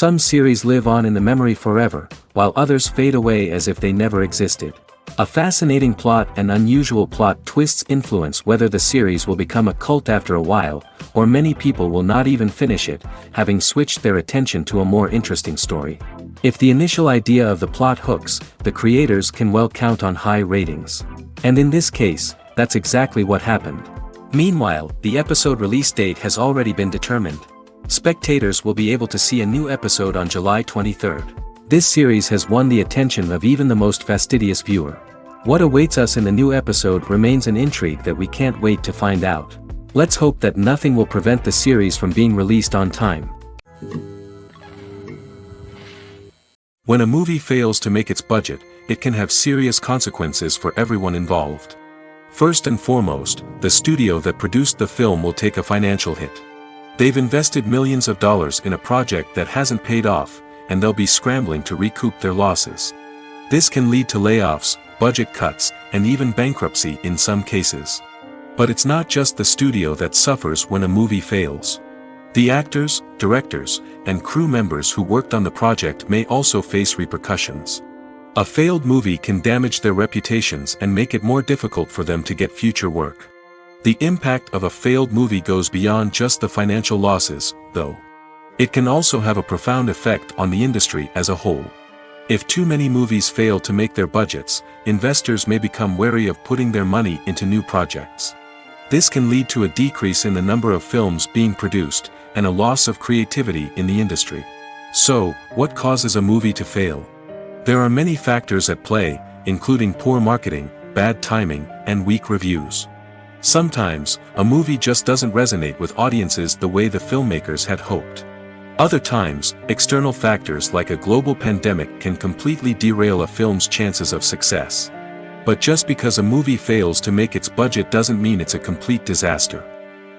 Some series live on in the memory forever, while others fade away as if they never existed. A fascinating plot and unusual plot twists influence whether the series will become a cult after a while, or many people will not even finish it, having switched their attention to a more interesting story. If the initial idea of the plot hooks, the creators can well count on high ratings. And in this case, that's exactly what happened. Meanwhile, the episode release date has already been determined. Spectators will be able to see a new episode on July 23rd. This series has won the attention of even the most fastidious viewer. What awaits us in the new episode remains an intrigue that we can't wait to find out. Let's hope that nothing will prevent the series from being released on time. When a movie fails to make its budget, it can have serious consequences for everyone involved. First and foremost, the studio that produced the film will take a financial hit. They've invested millions of dollars in a project that hasn't paid off, and they'll be scrambling to recoup their losses. This can lead to layoffs, budget cuts, and even bankruptcy in some cases. But it's not just the studio that suffers when a movie fails. The actors, directors, and crew members who worked on the project may also face repercussions. A failed movie can damage their reputations and make it more difficult for them to get future work. The impact of a failed movie goes beyond just the financial losses, though. It can also have a profound effect on the industry as a whole. If too many movies fail to make their budgets, investors may become wary of putting their money into new projects. This can lead to a decrease in the number of films being produced, and a loss of creativity in the industry. So, what causes a movie to fail? There are many factors at play, including poor marketing, bad timing, and weak reviews. Sometimes, a movie just doesn't resonate with audiences the way the filmmakers had hoped. Other times, external factors like a global pandemic can completely derail a film's chances of success. But just because a movie fails to make its budget doesn't mean it's a complete disaster.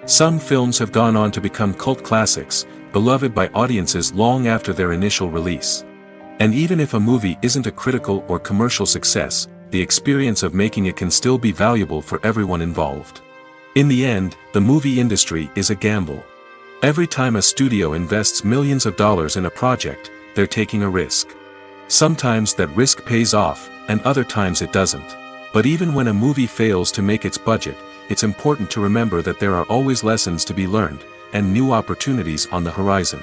Some films have gone on to become cult classics, beloved by audiences long after their initial release. And even if a movie isn't a critical or commercial success, the experience of making it can still be valuable for everyone involved. In the end, the movie industry is a gamble. Every time a studio invests millions of dollars in a project, they're taking a risk. Sometimes that risk pays off, and other times it doesn't. But even when a movie fails to make its budget, it's important to remember that there are always lessons to be learned, and new opportunities on the horizon.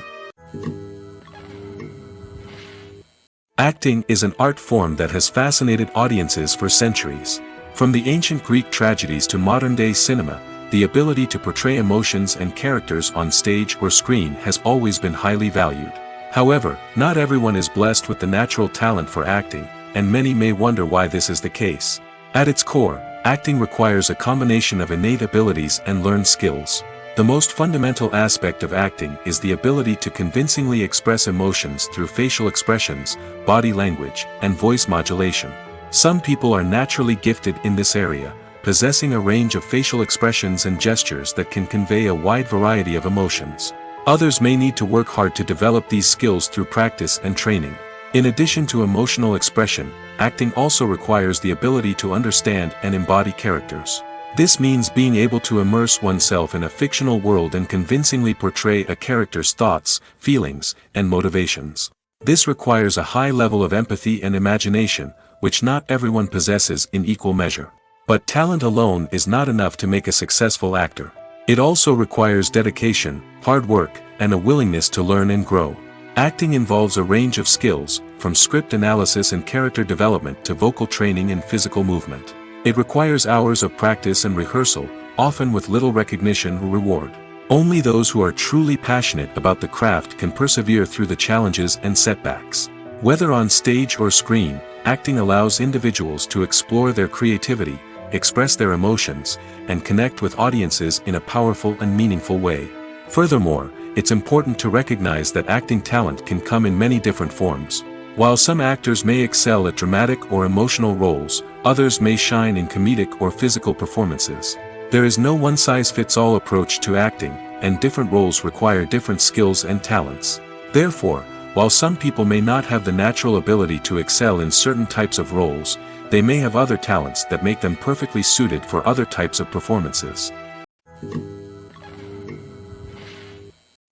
Acting is an art form that has fascinated audiences for centuries. From the ancient Greek tragedies to modern-day cinema, the ability to portray emotions and characters on stage or screen has always been highly valued. However, not everyone is blessed with the natural talent for acting, and many may wonder why this is the case. At its core, acting requires a combination of innate abilities and learned skills. The most fundamental aspect of acting is the ability to convincingly express emotions through facial expressions, body language, and voice modulation. Some people are naturally gifted in this area, possessing a range of facial expressions and gestures that can convey a wide variety of emotions. Others may need to work hard to develop these skills through practice and training. In addition to emotional expression, acting also requires the ability to understand and embody characters. This means being able to immerse oneself in a fictional world and convincingly portray a character's thoughts, feelings, and motivations. This requires a high level of empathy and imagination, which not everyone possesses in equal measure. But talent alone is not enough to make a successful actor. It also requires dedication, hard work, and a willingness to learn and grow. Acting involves a range of skills, from script analysis and character development to vocal training and physical movement. It requires hours of practice and rehearsal, often with little recognition or reward. Only those who are truly passionate about the craft can persevere through the challenges and setbacks. Whether on stage or screen, acting allows individuals to explore their creativity, express their emotions, and connect with audiences in a powerful and meaningful way. Furthermore, it's important to recognize that acting talent can come in many different forms. While some actors may excel at dramatic or emotional roles, others may shine in comedic or physical performances. There is no one-size-fits-all approach to acting, and different roles require different skills and talents. Therefore, while some people may not have the natural ability to excel in certain types of roles, they may have other talents that make them perfectly suited for other types of performances.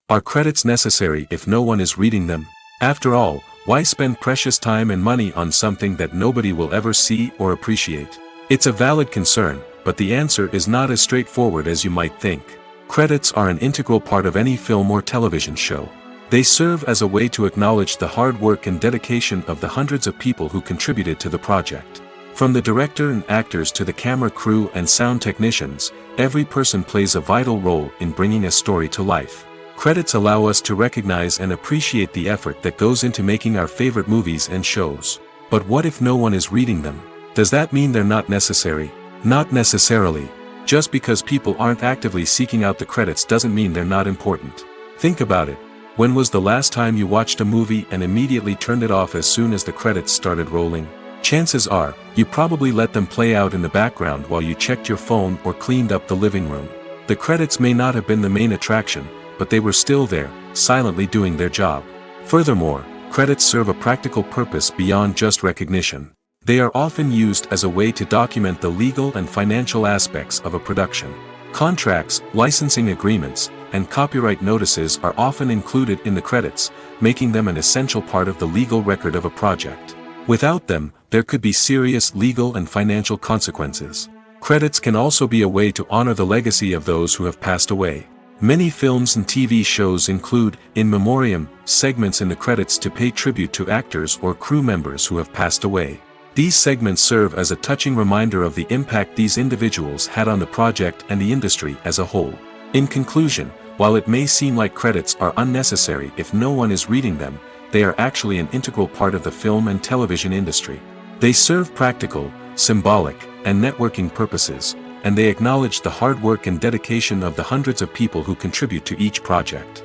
Are credits necessary if no one is reading them? After all, why spend precious time and money on something that nobody will ever see or appreciate? It's a valid concern, but the answer is not as straightforward as you might think. Credits are an integral part of any film or television show. They serve as a way to acknowledge the hard work and dedication of the hundreds of people who contributed to the project. From the director and actors to the camera crew and sound technicians, every person plays a vital role in bringing a story to life. Credits allow us to recognize and appreciate the effort that goes into making our favorite movies and shows. But what if no one is reading them? Does that mean they're not necessary? Not necessarily. Just because people aren't actively seeking out the credits doesn't mean they're not important. Think about it. When was the last time you watched a movie and immediately turned it off as soon as the credits started rolling? Chances are, you probably let them play out in the background while you checked your phone or cleaned up the living room. The credits may not have been the main attraction, but they were still there, silently doing their job. Furthermore, credits serve a practical purpose beyond just recognition. They are often used as a way to document the legal and financial aspects of a production. Contracts, licensing agreements, and copyright notices are often included in the credits, making them an essential part of the legal record of a project. Without them, there could be serious legal and financial consequences. Credits can also be a way to honor the legacy of those who have passed away. Many films and TV shows include, in memoriam, segments in the credits to pay tribute to actors or crew members who have passed away. These segments serve as a touching reminder of the impact these individuals had on the project and the industry as a whole. In conclusion, while it may seem like credits are unnecessary if no one is reading them, they are actually an integral part of the film and television industry. They serve practical, symbolic, and networking purposes, and they acknowledge the hard work and dedication of the hundreds of people who contribute to each project.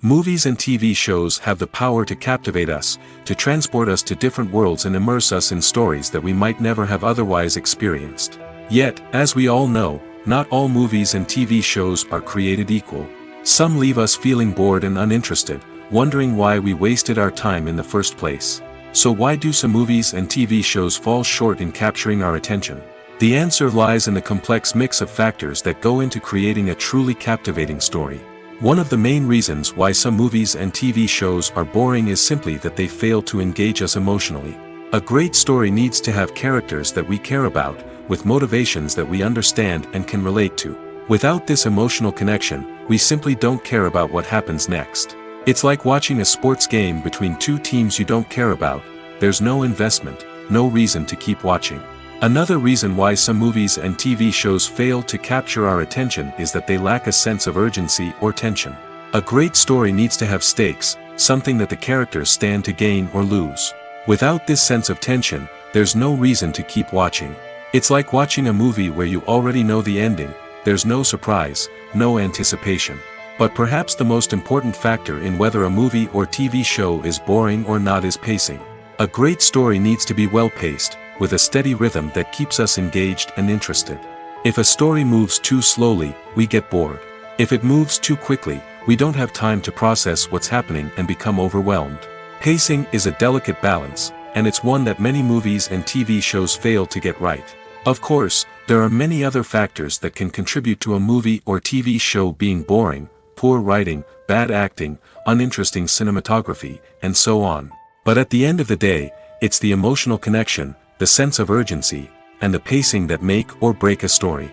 Movies and TV shows have the power to captivate us, to transport us to different worlds and immerse us in stories that we might never have otherwise experienced. Yet, as we all know, not all movies and TV shows are created equal. Some leave us feeling bored and uninterested, wondering why we wasted our time in the first place. So why do some movies and TV shows fall short in capturing our attention? The answer lies in the complex mix of factors that go into creating a truly captivating story. One of the main reasons why some movies and TV shows are boring is simply that they fail to engage us emotionally. A great story needs to have characters that we care about, with motivations that we understand and can relate to. Without this emotional connection, we simply don't care about what happens next. It's like watching a sports game between two teams you don't care about. There's no investment, no reason to keep watching. Another reason why some movies and TV shows fail to capture our attention is that they lack a sense of urgency or tension. A great story needs to have stakes, something that the characters stand to gain or lose. Without this sense of tension, there's no reason to keep watching. It's like watching a movie where you already know the ending. There's no surprise, no anticipation. But perhaps the most important factor in whether a movie or TV show is boring or not is pacing. A great story needs to be well-paced, with a steady rhythm that keeps us engaged and interested. If a story moves too slowly, we get bored. If it moves too quickly, we don't have time to process what's happening and become overwhelmed. Pacing is a delicate balance, and it's one that many movies and TV shows fail to get right. Of course, there are many other factors that can contribute to a movie or TV show being boring: poor writing, bad acting, uninteresting cinematography, and so on. But at the end of the day, it's the emotional connection, the sense of urgency, and the pacing that make or break a story.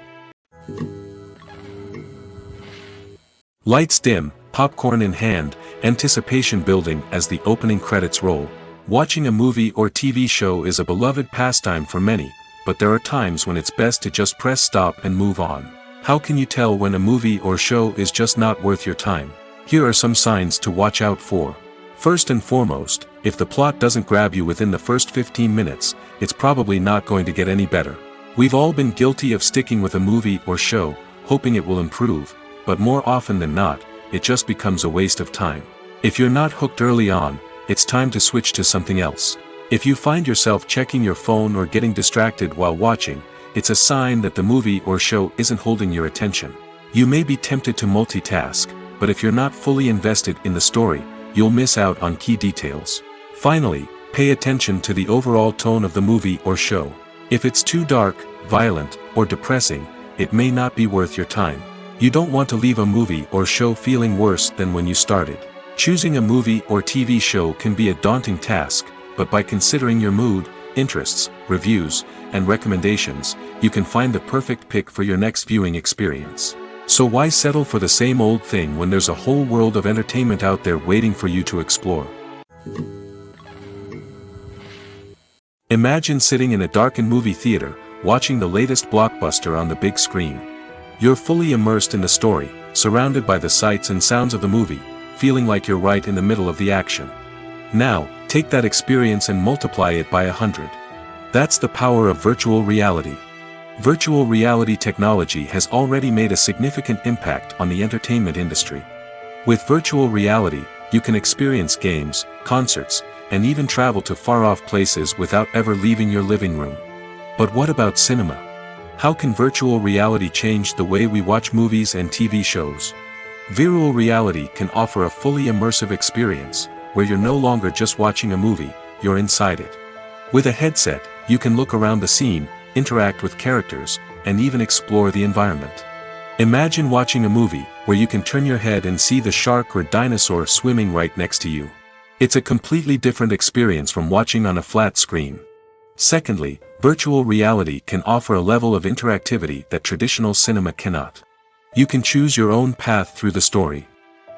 Lights dim, popcorn in hand, anticipation building as the opening credits roll. Watching a movie or TV show is a beloved pastime for many, but there are times when it's best to just press stop and move on. How can you tell when a movie or show is just not worth your time? Here are some signs to watch out for. First and foremost, if the plot doesn't grab you within the first 15 minutes, it's probably not going to get any better. We've all been guilty of sticking with a movie or show, hoping it will improve, but more often than not, it just becomes a waste of time. If you're not hooked early on, it's time to switch to something else. If you find yourself checking your phone or getting distracted while watching, it's a sign that the movie or show isn't holding your attention. You may be tempted to multitask, but if you're not fully invested in the story, you'll miss out on key details. Finally, pay attention to the overall tone of the movie or show. If it's too dark, violent, or depressing, it may not be worth your time. You don't want to leave a movie or show feeling worse than when you started. Choosing a movie or TV show can be a daunting task, but by considering your mood, interests, reviews, and recommendations, you can find the perfect pick for your next viewing experience. So why settle for the same old thing when there's a whole world of entertainment out there waiting for you to explore? Imagine sitting in a darkened movie theater, watching the latest blockbuster on the big screen. You're fully immersed in the story, surrounded by the sights and sounds of the movie, feeling like you're right in the middle of the action. Now, take that experience and multiply it by 100. That's the power of virtual reality. Virtual reality technology has already made a significant impact on the entertainment industry. With virtual reality, you can experience games, concerts, and even travel to far-off places without ever leaving your living room. But what about cinema? How can virtual reality change the way we watch movies and TV shows? Virtual reality can offer a fully immersive experience, where you're no longer just watching a movie, you're inside it. With a headset, you can look around the scene, interact with characters, and even explore the environment. Imagine watching a movie, where you can turn your head and see the shark or dinosaur swimming right next to you. It's a completely different experience from watching on a flat screen. Secondly, virtual reality can offer a level of interactivity that traditional cinema cannot. You can choose your own path through the story.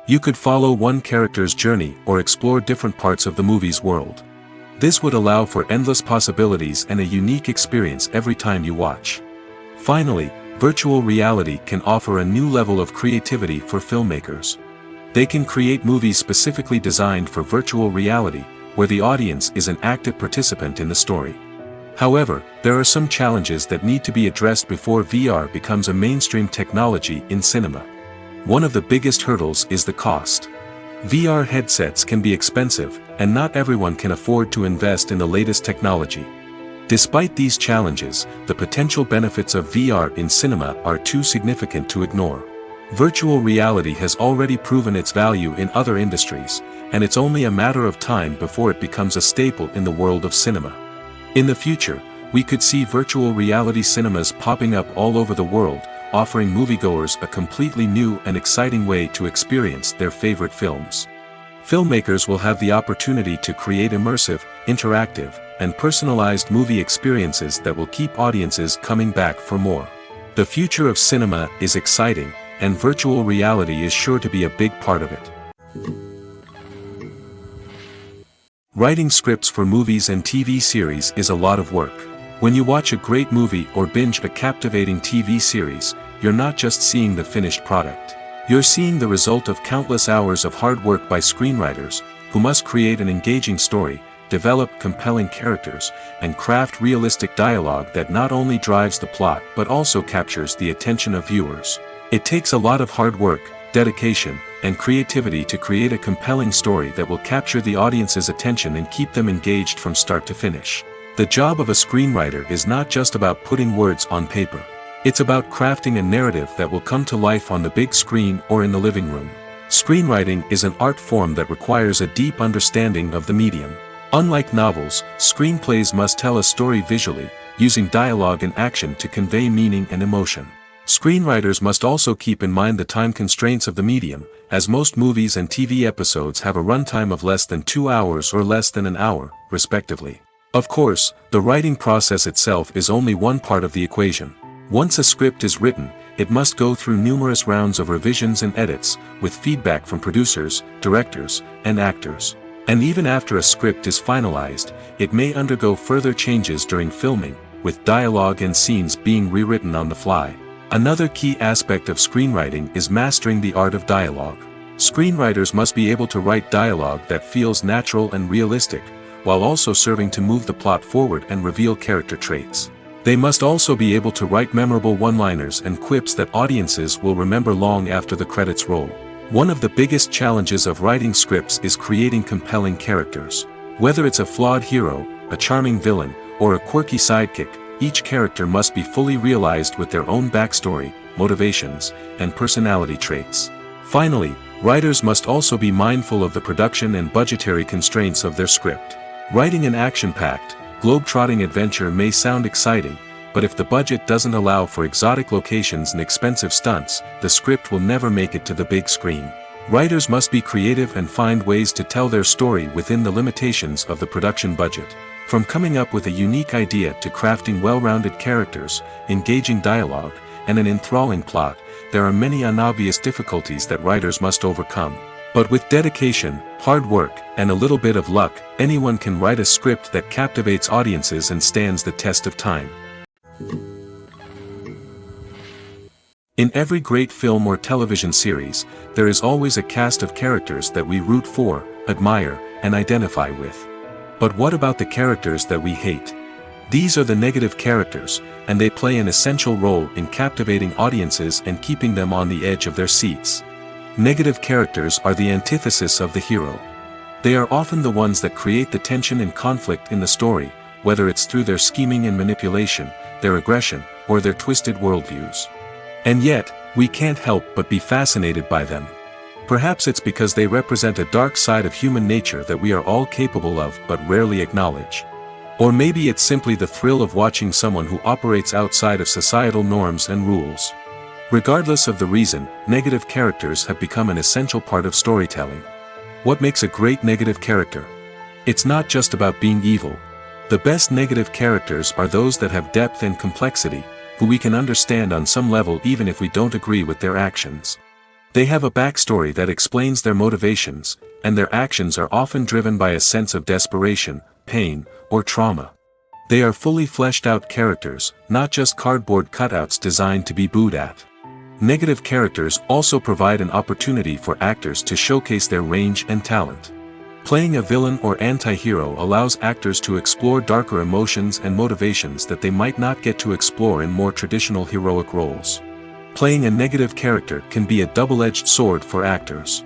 You could follow one character's journey or explore different parts of the movie's world. This would allow for endless possibilities and a unique experience every time you watch. Finally, virtual reality can offer a new level of creativity for filmmakers. They can create movies specifically designed for virtual reality, where the audience is an active participant in the story. However, there are some challenges that need to be addressed before VR becomes a mainstream technology in cinema. One of the biggest hurdles is the cost. VR headsets can be expensive, and not everyone can afford to invest in the latest technology. Despite these challenges, the potential benefits of VR in cinema are too significant to ignore. Virtual reality has already proven its value in other industries, and it's only a matter of time before it becomes a staple in the world of cinema. In the future, we could see virtual reality cinemas popping up all over the world, offering moviegoers a completely new and exciting way to experience their favorite films. Filmmakers will have the opportunity to create immersive, interactive, and personalized movie experiences that will keep audiences coming back for more. The future of cinema is exciting, and virtual reality is sure to be a big part of it. Writing scripts for movies and TV series is a lot of work. When you watch a great movie or binge a captivating TV series, you're not just seeing the finished product. You're seeing the result of countless hours of hard work by screenwriters, who must create an engaging story, develop compelling characters, and craft realistic dialogue that not only drives the plot but also captures the attention of viewers. It takes a lot of hard work, dedication, and creativity to create a compelling story that will capture the audience's attention and keep them engaged from start to finish. The job of a screenwriter is not just about putting words on paper. It's about crafting a narrative that will come to life on the big screen or in the living room. Screenwriting is an art form that requires a deep understanding of the medium. Unlike novels, screenplays must tell a story visually, using dialogue and action to convey meaning and emotion. Screenwriters must also keep in mind the time constraints of the medium, as most movies and TV episodes have a runtime of less than 2 hours or less than an hour, respectively. Of course, the writing process itself is only one part of the equation. Once a script is written, it must go through numerous rounds of revisions and edits, with feedback from producers, directors, and actors. And even after a script is finalized, it may undergo further changes during filming, with dialogue and scenes being rewritten on the fly. Another key aspect of screenwriting is mastering the art of dialogue. Screenwriters must be able to write dialogue that feels natural and realistic, while also serving to move the plot forward and reveal character traits. They must also be able to write memorable one-liners and quips that audiences will remember long after the credits roll. One of the biggest challenges of writing scripts is creating compelling characters. Whether it's a flawed hero, a charming villain, or a quirky sidekick, each character must be fully realized with their own backstory, motivations, and personality traits. Finally, writers must also be mindful of the production and budgetary constraints of their script. Writing an action-packed, globe-trotting adventure may sound exciting, but if the budget doesn't allow for exotic locations and expensive stunts, the script will never make it to the big screen. Writers must be creative and find ways to tell their story within the limitations of the production budget. From coming up with a unique idea to crafting well-rounded characters, engaging dialogue, and an enthralling plot, there are many unobvious difficulties that writers must overcome. But with dedication, hard work, and a little bit of luck, anyone can write a script that captivates audiences and stands the test of time. In every great film or television series, there is always a cast of characters that we root for, admire, and identify with. But what about the characters that we hate? These are the negative characters, and they play an essential role in captivating audiences and keeping them on the edge of their seats. Negative characters are the antithesis of the hero. They are often the ones that create the tension and conflict in the story, whether it's through their scheming and manipulation, their aggression, or their twisted worldviews. And yet, we can't help but be fascinated by them. Perhaps it's because they represent a dark side of human nature that we are all capable of but rarely acknowledge. Or maybe it's simply the thrill of watching someone who operates outside of societal norms and rules. Regardless of the reason, negative characters have become an essential part of storytelling. What makes a great negative character? It's not just about being evil. The best negative characters are those that have depth and complexity, who we can understand on some level even if we don't agree with their actions. They have a backstory that explains their motivations, and their actions are often driven by a sense of desperation, pain, or trauma. They are fully fleshed out characters, not just cardboard cutouts designed to be booed at. Negative characters also provide an opportunity for actors to showcase their range and talent. Playing a villain or anti-hero allows actors to explore darker emotions and motivations that they might not get to explore in more traditional heroic roles. Playing a negative character can be a double-edged sword for actors.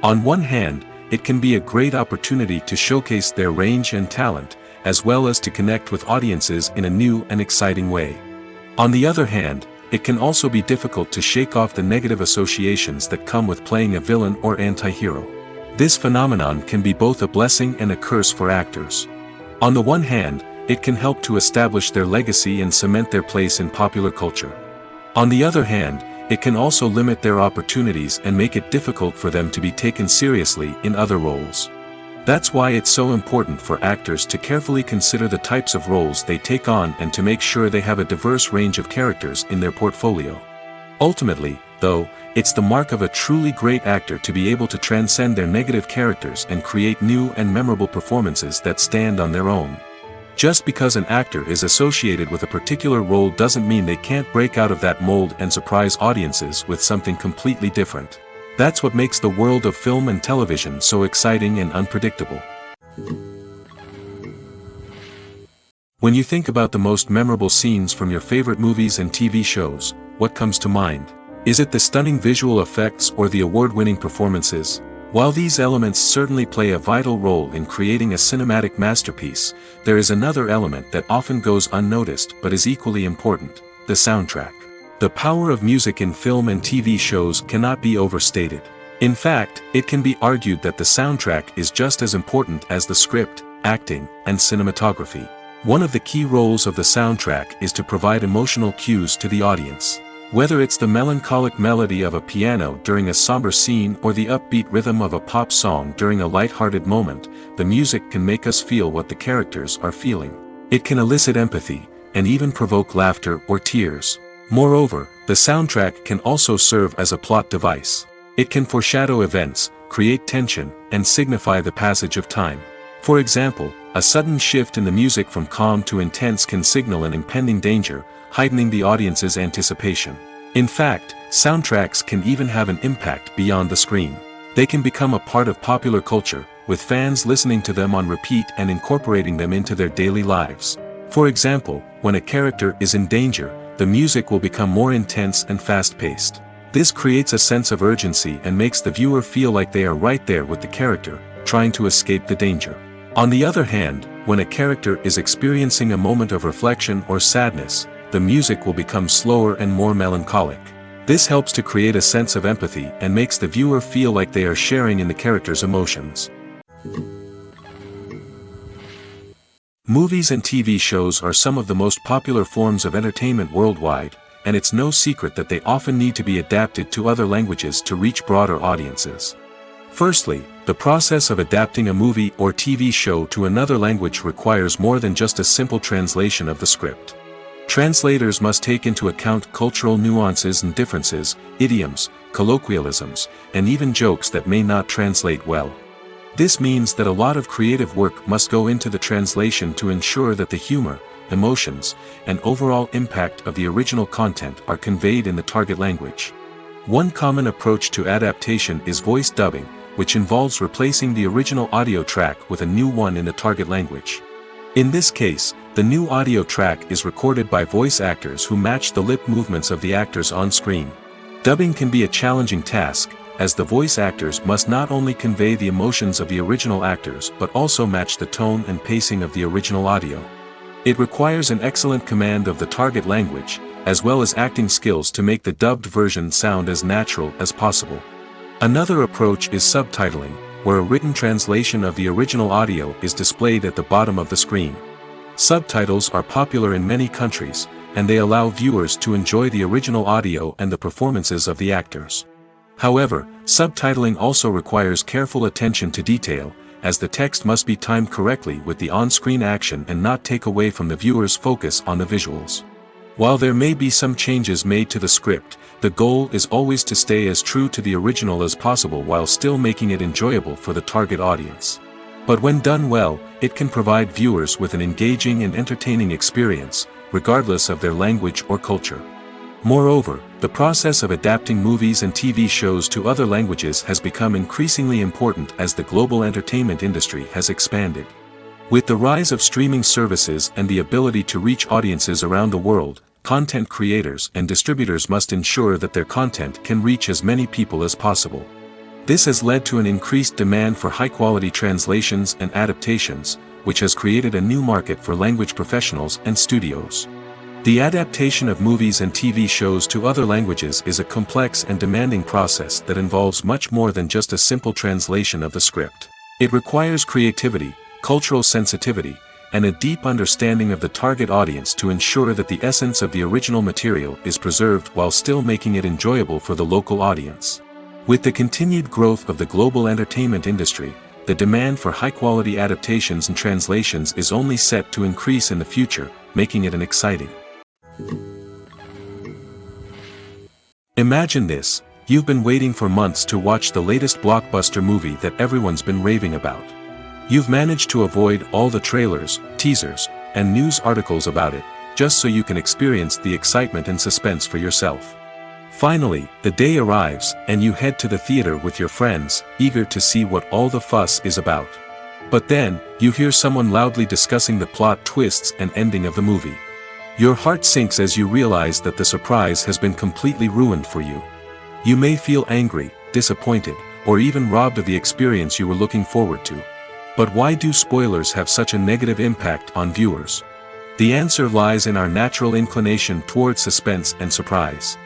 On one hand, it can be a great opportunity to showcase their range and talent, as well as to connect with audiences in a new and exciting way. On the other hand, it can also be difficult to shake off the negative associations that come with playing a villain or anti-hero. This phenomenon can be both a blessing and a curse for actors. On the one hand, it can help to establish their legacy and cement their place in popular culture. On the other hand, it can also limit their opportunities and make it difficult for them to be taken seriously in other roles. That's why it's so important for actors to carefully consider the types of roles they take on and to make sure they have a diverse range of characters in their portfolio. Ultimately, though, it's the mark of a truly great actor to be able to transcend their negative characters and create new and memorable performances that stand on their own. Just because an actor is associated with a particular role doesn't mean they can't break out of that mold and surprise audiences with something completely different. That's what makes the world of film and television so exciting and unpredictable. When you think about the most memorable scenes from your favorite movies and TV shows, what comes to mind? Is it the stunning visual effects or the award-winning performances? While these elements certainly play a vital role in creating a cinematic masterpiece, there is another element that often goes unnoticed but is equally important: the soundtrack. The power of music in film and TV shows cannot be overstated. In fact, it can be argued that the soundtrack is just as important as the script, acting, and cinematography. One of the key roles of the soundtrack is to provide emotional cues to the audience. Whether it's the melancholic melody of a piano during a somber scene or the upbeat rhythm of a pop song during a light-hearted moment, the music can make us feel what the characters are feeling. It can elicit empathy, and even provoke laughter or tears. Moreover, the soundtrack can also serve as a plot device. It can foreshadow events, create tension, and signify the passage of time. For example, a sudden shift in the music from calm to intense can signal an impending danger, heightening the audience's anticipation. In fact, soundtracks can even have an impact beyond the screen. They can become a part of popular culture, with fans listening to them on repeat and incorporating them into their daily lives. For example, when a character is in danger, the music will become more intense and fast-paced. This creates a sense of urgency and makes the viewer feel like they are right there with the character, trying to escape the danger. On the other hand, when a character is experiencing a moment of reflection or sadness, the music will become slower and more melancholic. This helps to create a sense of empathy and makes the viewer feel like they are sharing in the character's emotions. Movies and TV shows are some of the most popular forms of entertainment worldwide, and it's no secret that they often need to be adapted to other languages to reach broader audiences. Firstly, the process of adapting a movie or TV show to another language requires more than just a simple translation of the script. Translators must take into account cultural nuances and differences, idioms, colloquialisms, and even jokes that may not translate well. This means that a lot of creative work must go into the translation to ensure that the humor, emotions, and overall impact of the original content are conveyed in the target language. One common approach to adaptation is voice dubbing, which involves replacing the original audio track with a new one in the target language. In this case, the new audio track is recorded by voice actors who match the lip movements of the actors on screen. Dubbing can be a challenging task, as the voice actors must not only convey the emotions of the original actors but also match the tone and pacing of the original audio. It requires an excellent command of the target language, as well as acting skills to make the dubbed version sound as natural as possible. Another approach is subtitling, where a written translation of the original audio is displayed at the bottom of the screen. Subtitles are popular in many countries, and they allow viewers to enjoy the original audio and the performances of the actors. However, subtitling also requires careful attention to detail, as the text must be timed correctly with the on-screen action and not take away from the viewer's focus on the visuals. While there may be some changes made to the script, the goal is always to stay as true to the original as possible while still making it enjoyable for the target audience. But when done well, it can provide viewers with an engaging and entertaining experience, regardless of their language or culture. Moreover, the process of adapting movies and TV shows to other languages has become increasingly important as the global entertainment industry has expanded. With the rise of streaming services and the ability to reach audiences around the world, content creators and distributors must ensure that their content can reach as many people as possible. This has led to an increased demand for high-quality translations and adaptations, which has created a new market for language professionals and studios. The adaptation of movies and TV shows to other languages is a complex and demanding process that involves much more than just a simple translation of the script. It requires creativity, cultural sensitivity, and a deep understanding of the target audience to ensure that the essence of the original material is preserved while still making it enjoyable for the local audience. With the continued growth of the global entertainment industry, the demand for high-quality adaptations and translations is only set to increase in the future, making it an exciting. Imagine this: you've been waiting for months to watch the latest blockbuster movie that everyone's been raving about. You've managed to avoid all the trailers, teasers, and news articles about it, just so you can experience the excitement and suspense for yourself. Finally, the day arrives, and you head to the theater with your friends, eager to see what all the fuss is about. But then, you hear someone loudly discussing the plot twists and ending of the movie. Your heart sinks as you realize that the surprise has been completely ruined for you. You may feel angry, disappointed, or even robbed of the experience you were looking forward to. But why do spoilers have such a negative impact on viewers? The answer lies in our natural inclination toward suspense and surprise.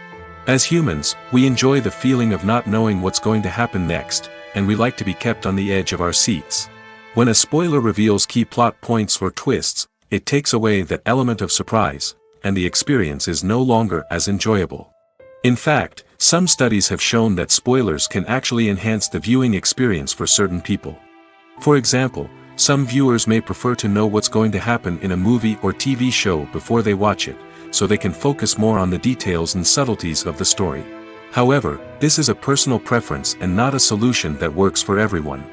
As humans, we enjoy the feeling of not knowing what's going to happen next, and we like to be kept on the edge of our seats. When a spoiler reveals key plot points or twists, it takes away that element of surprise, and the experience is no longer as enjoyable. In fact, some studies have shown that spoilers can actually enhance the viewing experience for certain people. For example, some viewers may prefer to know what's going to happen in a movie or TV show before they watch it, so they can focus more on the details and subtleties of the story. However, this is a personal preference and not a solution that works for everyone.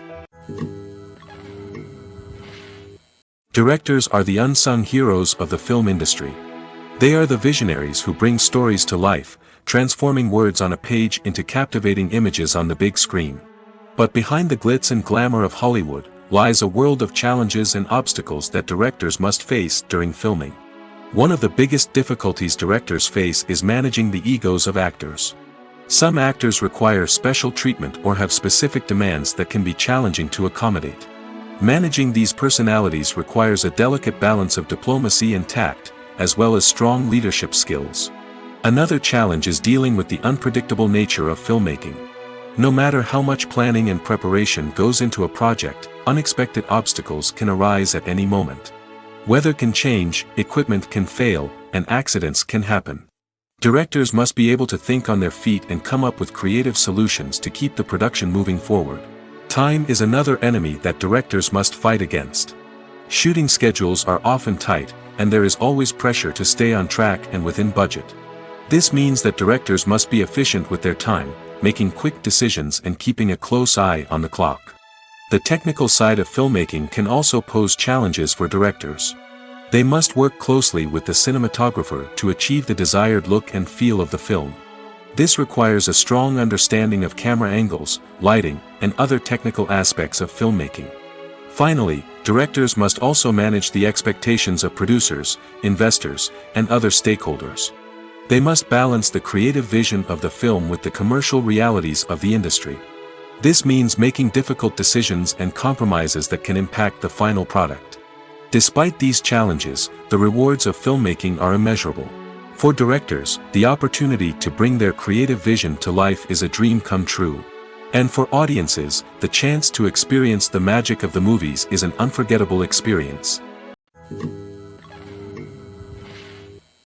Directors are the unsung heroes of the film industry. They are the visionaries who bring stories to life, transforming words on a page into captivating images on the big screen. But behind the glitz and glamour of Hollywood lies a world of challenges and obstacles that directors must face during filming. One of the biggest difficulties directors face is managing the egos of actors. Some actors require special treatment or have specific demands that can be challenging to accommodate. Managing these personalities requires a delicate balance of diplomacy and tact, as well as strong leadership skills. Another challenge is dealing with the unpredictable nature of filmmaking. No matter how much planning and preparation goes into a project, unexpected obstacles can arise at any moment. Weather can change, equipment can fail, and accidents can happen. Directors must be able to think on their feet and come up with creative solutions to keep the production moving forward. Time is another enemy that directors must fight against. Shooting schedules are often tight, and there is always pressure to stay on track and within budget. This means that directors must be efficient with their time, making quick decisions and keeping a close eye on the clock. The technical side of filmmaking can also pose challenges for directors. They must work closely with the cinematographer to achieve the desired look and feel of the film. This requires a strong understanding of camera angles, lighting, and other technical aspects of filmmaking. Finally, directors must also manage the expectations of producers, investors, and other stakeholders. They must balance the creative vision of the film with the commercial realities of the industry. This means making difficult decisions and compromises that can impact the final product. Despite these challenges, the rewards of filmmaking are immeasurable. For directors, the opportunity to bring their creative vision to life is a dream come true. And for audiences, the chance to experience the magic of the movies is an unforgettable experience.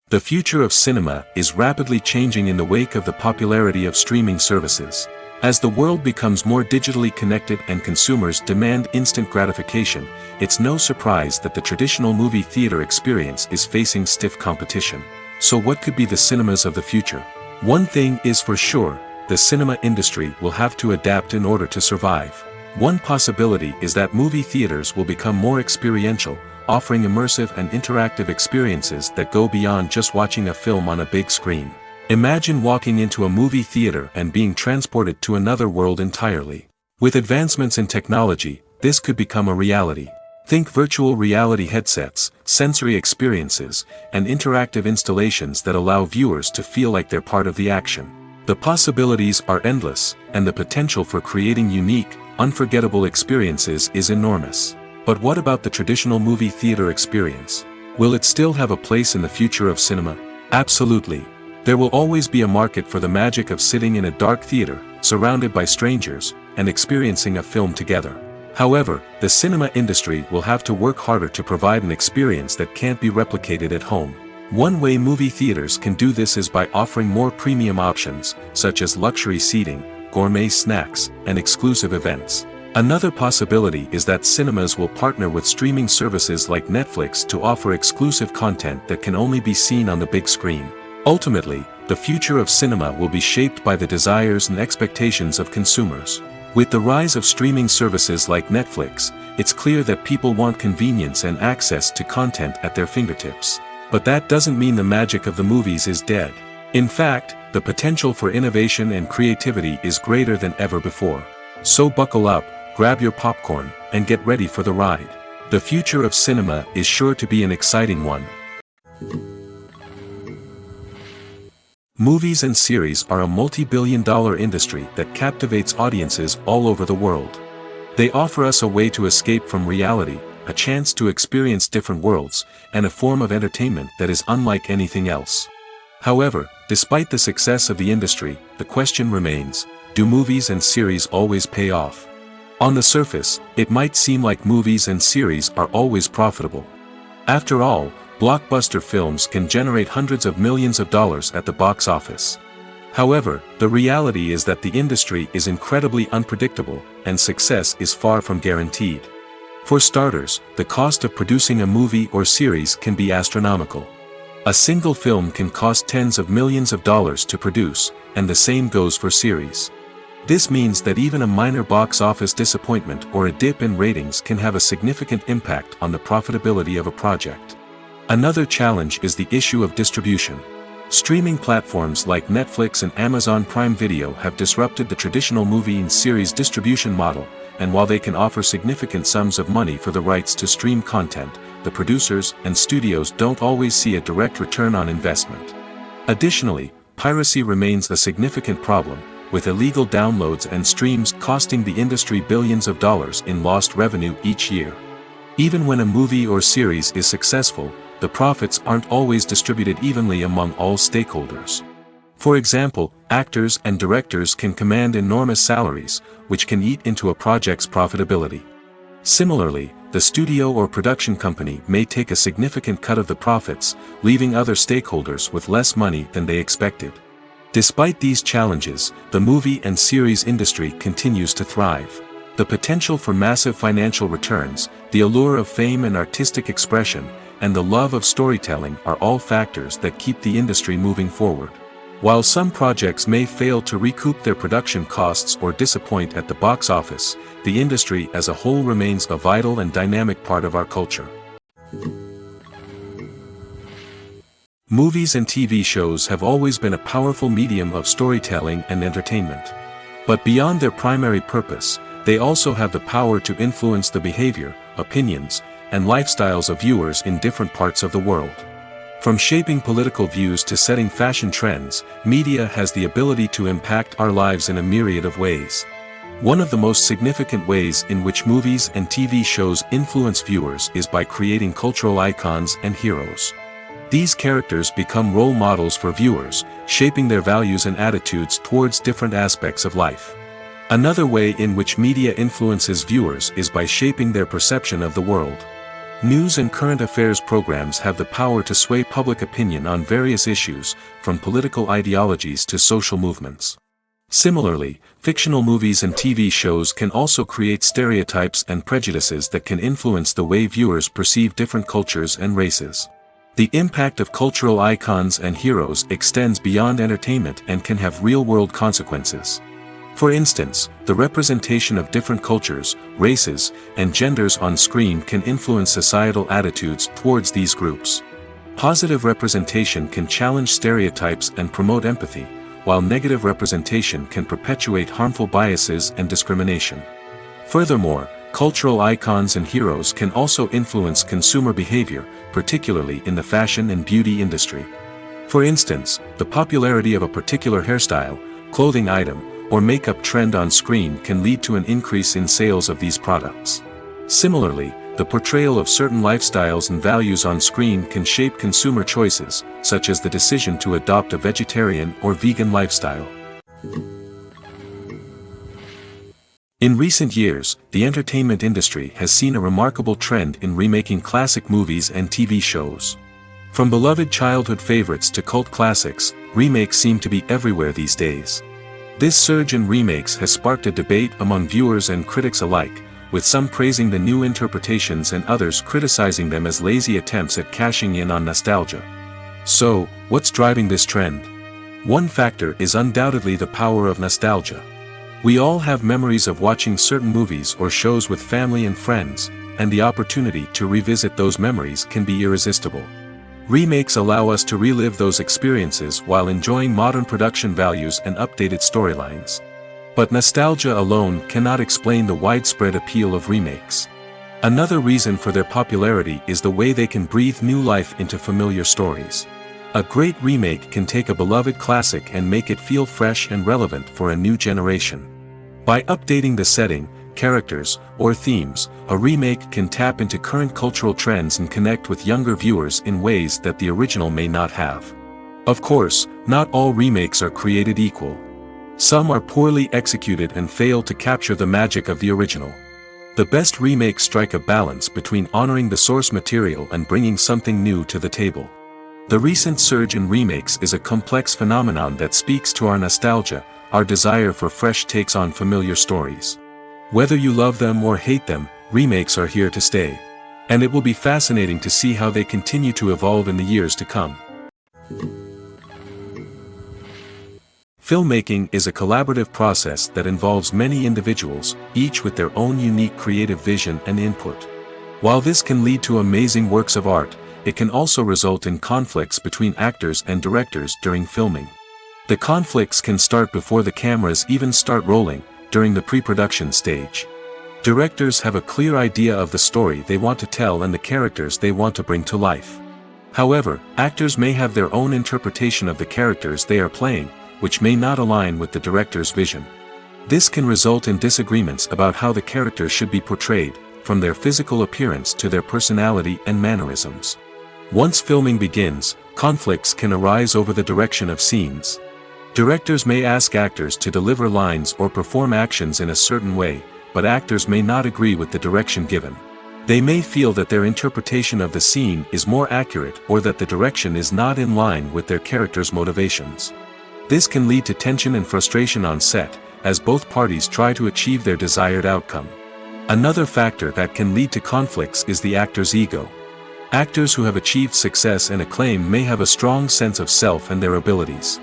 The future of cinema is rapidly changing in the wake of the popularity of streaming services. As the world becomes more digitally connected and consumers demand instant gratification, it's no surprise that the traditional movie theater experience is facing stiff competition. So what could be the cinemas of the future? One thing is for sure, the cinema industry will have to adapt in order to survive. One possibility is that movie theaters will become more experiential, offering immersive and interactive experiences that go beyond just watching a film on a big screen. Imagine walking into a movie theater and being transported to another world entirely. With advancements in technology, this could become a reality. Think virtual reality headsets, sensory experiences, and interactive installations that allow viewers to feel like they're part of the action. The possibilities are endless, and the potential for creating unique, unforgettable experiences is enormous. But what about the traditional movie theater experience? Will it still have a place in the future of cinema? Absolutely. There will always be a market for the magic of sitting in a dark theater, surrounded by strangers, and experiencing a film together. However, the cinema industry will have to work harder to provide an experience that can't be replicated at home. One way movie theaters can do this is by offering more premium options, such as luxury seating, gourmet snacks, and exclusive events. Another possibility is that cinemas will partner with streaming services like Netflix to offer exclusive content that can only be seen on the big screen. Ultimately, the future of cinema will be shaped by the desires and expectations of consumers. With the rise of streaming services like Netflix, it's clear that people want convenience and access to content at their fingertips. But that doesn't mean the magic of the movies is dead. In fact, the potential for innovation and creativity is greater than ever before. So buckle up, grab your popcorn, and get ready for the ride. The future of cinema is sure to be an exciting one. Movies and series are a multi-billion-dollar industry that captivates audiences all over the world. They offer us a way to escape from reality, a chance to experience different worlds, and a form of entertainment that is unlike anything else. However, despite the success of the industry, the question remains, do movies and series always pay off? On the surface, it might seem like movies and series are always profitable. After all, blockbuster films can generate hundreds of millions of dollars at the box office. However, the reality is that the industry is incredibly unpredictable, and success is far from guaranteed. For starters, the cost of producing a movie or series can be astronomical. A single film can cost tens of millions of dollars to produce, and the same goes for series. This means that even a minor box office disappointment or a dip in ratings can have a significant impact on the profitability of a project. Another challenge is the issue of distribution. Streaming platforms like Netflix and Amazon Prime Video have disrupted the traditional movie and series distribution model, and while they can offer significant sums of money for the rights to stream content, the producers and studios don't always see a direct return on investment. Additionally, piracy remains a significant problem, with illegal downloads and streams costing the industry billions of dollars in lost revenue each year. Even when a movie or series is successful, the profits aren't always distributed evenly among all stakeholders. For example, actors and directors can command enormous salaries, which can eat into a project's profitability. Similarly, the studio or production company may take a significant cut of the profits, leaving other stakeholders with less money than they expected. Despite these challenges, the movie and series industry continues to thrive. The potential for massive financial returns, the allure of fame and artistic expression, and the love of storytelling are all factors that keep the industry moving forward. While some projects may fail to recoup their production costs or disappoint at the box office, the industry as a whole remains a vital and dynamic part of our culture. Movies and TV shows have always been a powerful medium of storytelling and entertainment. But beyond their primary purpose, they also have the power to influence the behavior, opinions, and lifestyles of viewers in different parts of the world. From shaping political views to setting fashion trends, media has the ability to impact our lives in a myriad of ways. One of the most significant ways in which movies and TV shows influence viewers is by creating cultural icons and heroes. These characters become role models for viewers, shaping their values and attitudes towards different aspects of life. Another way in which media influences viewers is by shaping their perception of the world. News and current affairs programs have the power to sway public opinion on various issues, from political ideologies to social movements. Similarly, fictional movies and TV shows can also create stereotypes and prejudices that can influence the way viewers perceive different cultures and races. The impact of cultural icons and heroes extends beyond entertainment and can have real-world consequences. For instance, the representation of different cultures, races, and genders on screen can influence societal attitudes towards these groups. Positive representation can challenge stereotypes and promote empathy, while negative representation can perpetuate harmful biases and discrimination. Furthermore, cultural icons and heroes can also influence consumer behavior, particularly in the fashion and beauty industry. For instance, the popularity of a particular hairstyle, clothing item, or makeup trend on screen can lead to an increase in sales of these products. Similarly, the portrayal of certain lifestyles and values on screen can shape consumer choices, such as the decision to adopt a vegetarian or vegan lifestyle. In recent years, the entertainment industry has seen a remarkable trend in remaking classic movies and TV shows. From beloved childhood favorites to cult classics, remakes seem to be everywhere these days. This surge in remakes has sparked a debate among viewers and critics alike, with some praising the new interpretations and others criticizing them as lazy attempts at cashing in on nostalgia. So, what's driving this trend? One factor is undoubtedly the power of nostalgia. We all have memories of watching certain movies or shows with family and friends, and the opportunity to revisit those memories can be irresistible. Remakes allow us to relive those experiences while enjoying modern production values and updated storylines. But nostalgia alone cannot explain the widespread appeal of remakes. Another reason for their popularity is the way they can breathe new life into familiar stories. A great remake can take a beloved classic and make it feel fresh and relevant for a new generation. By updating the setting, characters, or themes, a remake can tap into current cultural trends and connect with younger viewers in ways that the original may not have. Of course, not all remakes are created equal. Some are poorly executed and fail to capture the magic of the original. The best remakes strike a balance between honoring the source material and bringing something new to the table. The recent surge in remakes is a complex phenomenon that speaks to our nostalgia, our desire for fresh takes on familiar stories. Whether you love them or hate them, remakes are here to stay. And it will be fascinating to see how they continue to evolve in the years to come. Filmmaking is a collaborative process that involves many individuals, each with their own unique creative vision and input. While this can lead to amazing works of art, it can also result in conflicts between actors and directors during filming. The conflicts can start before the cameras even start rolling, during the pre-production stage. Directors have a clear idea of the story they want to tell and the characters they want to bring to life. However, actors may have their own interpretation of the characters they are playing, which may not align with the director's vision. This can result in disagreements about how the characters should be portrayed, from their physical appearance to their personality and mannerisms. Once filming begins, conflicts can arise over the direction of scenes. Directors may ask actors to deliver lines or perform actions in a certain way, but actors may not agree with the direction given. They may feel that their interpretation of the scene is more accurate or that the direction is not in line with their character's motivations. This can lead to tension and frustration on set, as both parties try to achieve their desired outcome. Another factor that can lead to conflicts is the actor's ego. Actors who have achieved success and acclaim may have a strong sense of self and their abilities.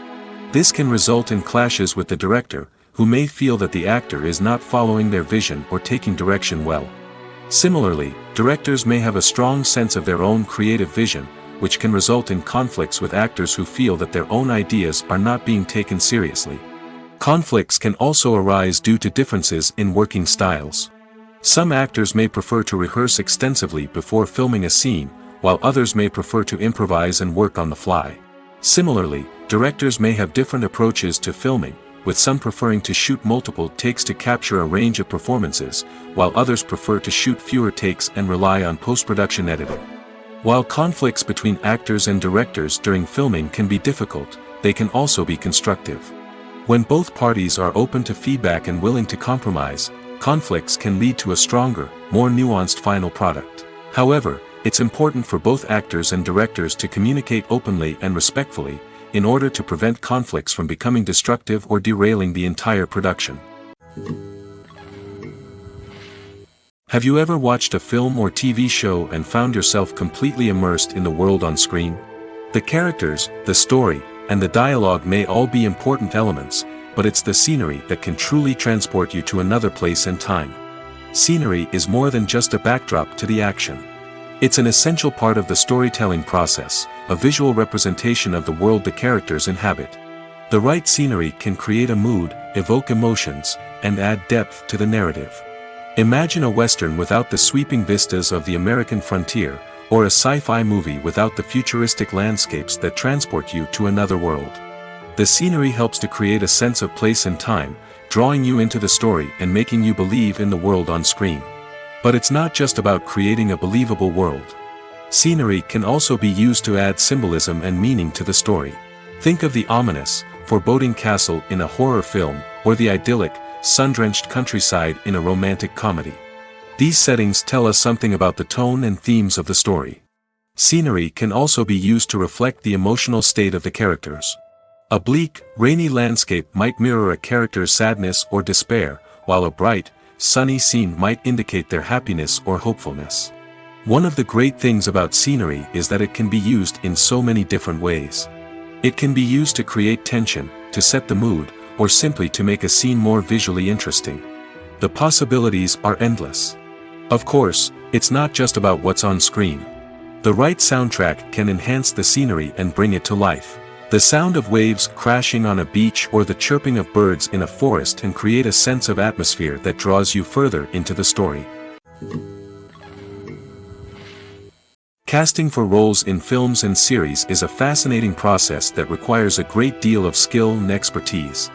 This can result in clashes with the director, who may feel that the actor is not following their vision or taking direction well. Similarly, directors may have a strong sense of their own creative vision, which can result in conflicts with actors who feel that their own ideas are not being taken seriously. Conflicts can also arise due to differences in working styles. Some actors may prefer to rehearse extensively before filming a scene, while others may prefer to improvise and work on the fly. Similarly, directors may have different approaches to filming, with some preferring to shoot multiple takes to capture a range of performances, while others prefer to shoot fewer takes and rely on post-production editing. While conflicts between actors and directors during filming can be difficult, they can also be constructive. When both parties are open to feedback and willing to compromise, conflicts can lead to a stronger, more nuanced final product. However, it's important for both actors and directors to communicate openly and respectfully, in order to prevent conflicts from becoming destructive or derailing the entire production. Have you ever watched a film or TV show and found yourself completely immersed in the world on screen? The characters, the story, and the dialogue may all be important elements, but it's the scenery that can truly transport you to another place and time. Scenery is more than just a backdrop to the action. It's an essential part of the storytelling process, a visual representation of the world the characters inhabit. The right scenery can create a mood, evoke emotions, and add depth to the narrative. Imagine a Western without the sweeping vistas of the American frontier, or a sci-fi movie without the futuristic landscapes that transport you to another world. The scenery helps to create a sense of place and time, drawing you into the story and making you believe in the world on screen. But it's not just about creating a believable world. Scenery can also be used to add symbolism and meaning to the story. Think of the ominous, foreboding castle in a horror film, or the idyllic, sun-drenched countryside in a romantic comedy. These settings tell us something about the tone and themes of the story. Scenery can also be used to reflect the emotional state of the characters. A bleak, rainy landscape might mirror a character's sadness or despair, while a bright, sunny scene might indicate their happiness or hopefulness. One of the great things about scenery is that it can be used in so many different ways. It can be used to create tension, to set the mood, or simply to make a scene more visually interesting. The possibilities are endless. Of course, it's not just about what's on screen. The right soundtrack can enhance the scenery and bring it to life. The sound of waves crashing on a beach or the chirping of birds in a forest can create a sense of atmosphere that draws you further into the story. Casting for roles in films and series is a fascinating process that requires a great deal of skill and expertise.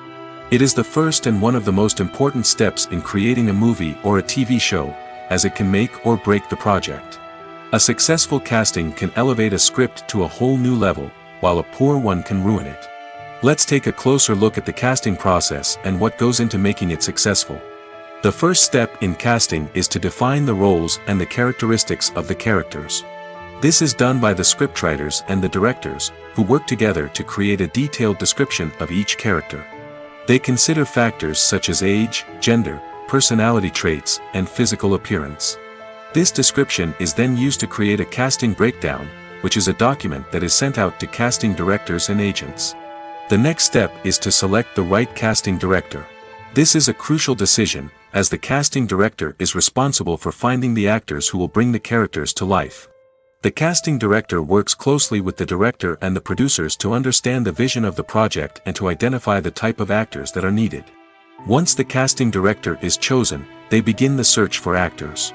It is the first and one of the most important steps in creating a movie or a TV show, as it can make or break the project. A successful casting can elevate a script to a whole new level, while a poor one can ruin it. Let's take a closer look at the casting process and what goes into making it successful. The first step in casting is to define the roles and the characteristics of the characters. This is done by the scriptwriters and the directors, who work together to create a detailed description of each character. They consider factors such as age, gender, personality traits, and physical appearance. This description is then used to create a casting breakdown, which is a document that is sent out to casting directors and agents. The next step is to select the right casting director. This is a crucial decision, as the casting director is responsible for finding the actors who will bring the characters to life. The casting director works closely with the director and the producers to understand the vision of the project and to identify the type of actors that are needed. Once the casting director is chosen, they begin the search for actors.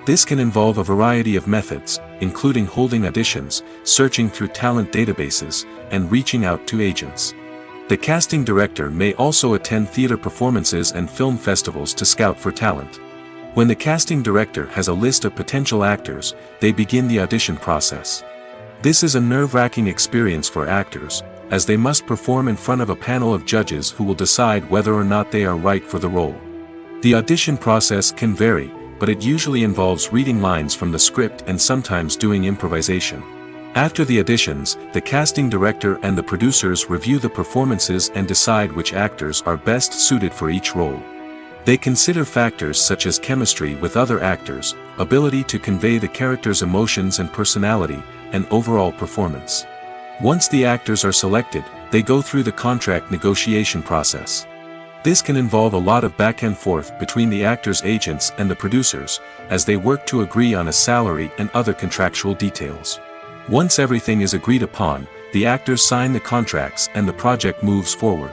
This can involve a variety of methods, including holding auditions, searching through talent databases, and reaching out to agents. The casting director may also attend theater performances and film festivals to scout for talent. When the casting director has a list of potential actors, they begin the audition process. This is a nerve-wracking experience for actors, as they must perform in front of a panel of judges who will decide whether or not they are right for the role. The audition process can vary, but it usually involves reading lines from the script and sometimes doing improvisation. After the auditions, the casting director and the producers review the performances and decide which actors are best suited for each role. They consider factors such as chemistry with other actors, ability to convey the character's emotions and personality, and overall performance. Once the actors are selected, they go through the contract negotiation process. This can involve a lot of back and forth between the actors' agents and the producers, as they work to agree on a salary and other contractual details. Once everything is agreed upon, the actors sign the contracts and the project moves forward.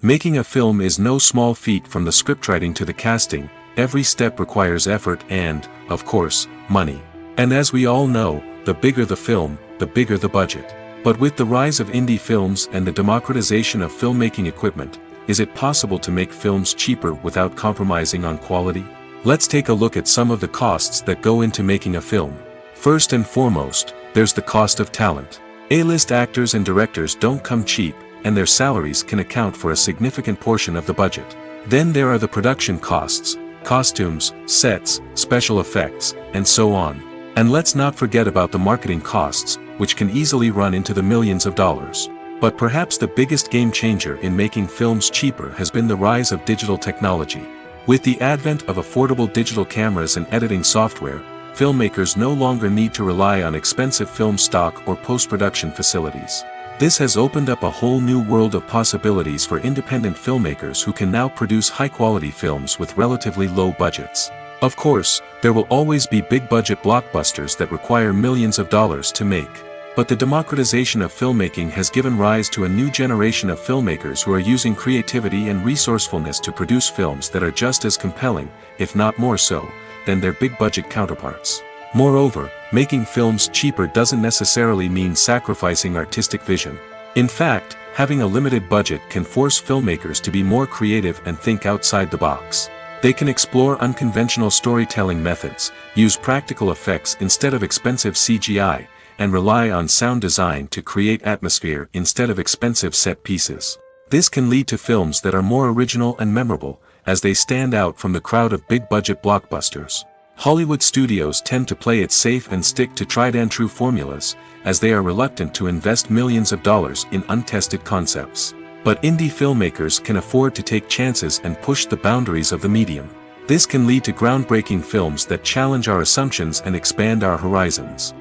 Making a film is no small feat. From the scriptwriting to the casting, every step requires effort and, of course, money. And as we all know, the bigger the film, the bigger the budget. But with the rise of indie films and the democratization of filmmaking equipment, is it possible to make films cheaper without compromising on quality? Let's take a look at some of the costs that go into making a film. First and foremost, there's the cost of talent. A-list actors and directors don't come cheap, and their salaries can account for a significant portion of the budget. Then there are the production costs, costumes, sets, special effects, and so on. And let's not forget about the marketing costs, which can easily run into the millions of dollars. But perhaps the biggest game changer in making films cheaper has been the rise of digital technology. With the advent of affordable digital cameras and editing software, filmmakers no longer need to rely on expensive film stock or post-production facilities. This has opened up a whole new world of possibilities for independent filmmakers who can now produce high-quality films with relatively low budgets. Of course, there will always be big-budget blockbusters that require millions of dollars to make. But the democratization of filmmaking has given rise to a new generation of filmmakers who are using creativity and resourcefulness to produce films that are just as compelling, if not more so, than their big-budget counterparts. Moreover, making films cheaper doesn't necessarily mean sacrificing artistic vision. In fact, having a limited budget can force filmmakers to be more creative and think outside the box. They can explore unconventional storytelling methods, use practical effects instead of expensive CGI, and rely on sound design to create atmosphere instead of expensive set pieces. This can lead to films that are more original and memorable, as they stand out from the crowd of big-budget blockbusters. Hollywood studios tend to play it safe and stick to tried-and-true formulas, as they are reluctant to invest millions of dollars in untested concepts. But indie filmmakers can afford to take chances and push the boundaries of the medium. This can lead to groundbreaking films that challenge our assumptions and expand our horizons.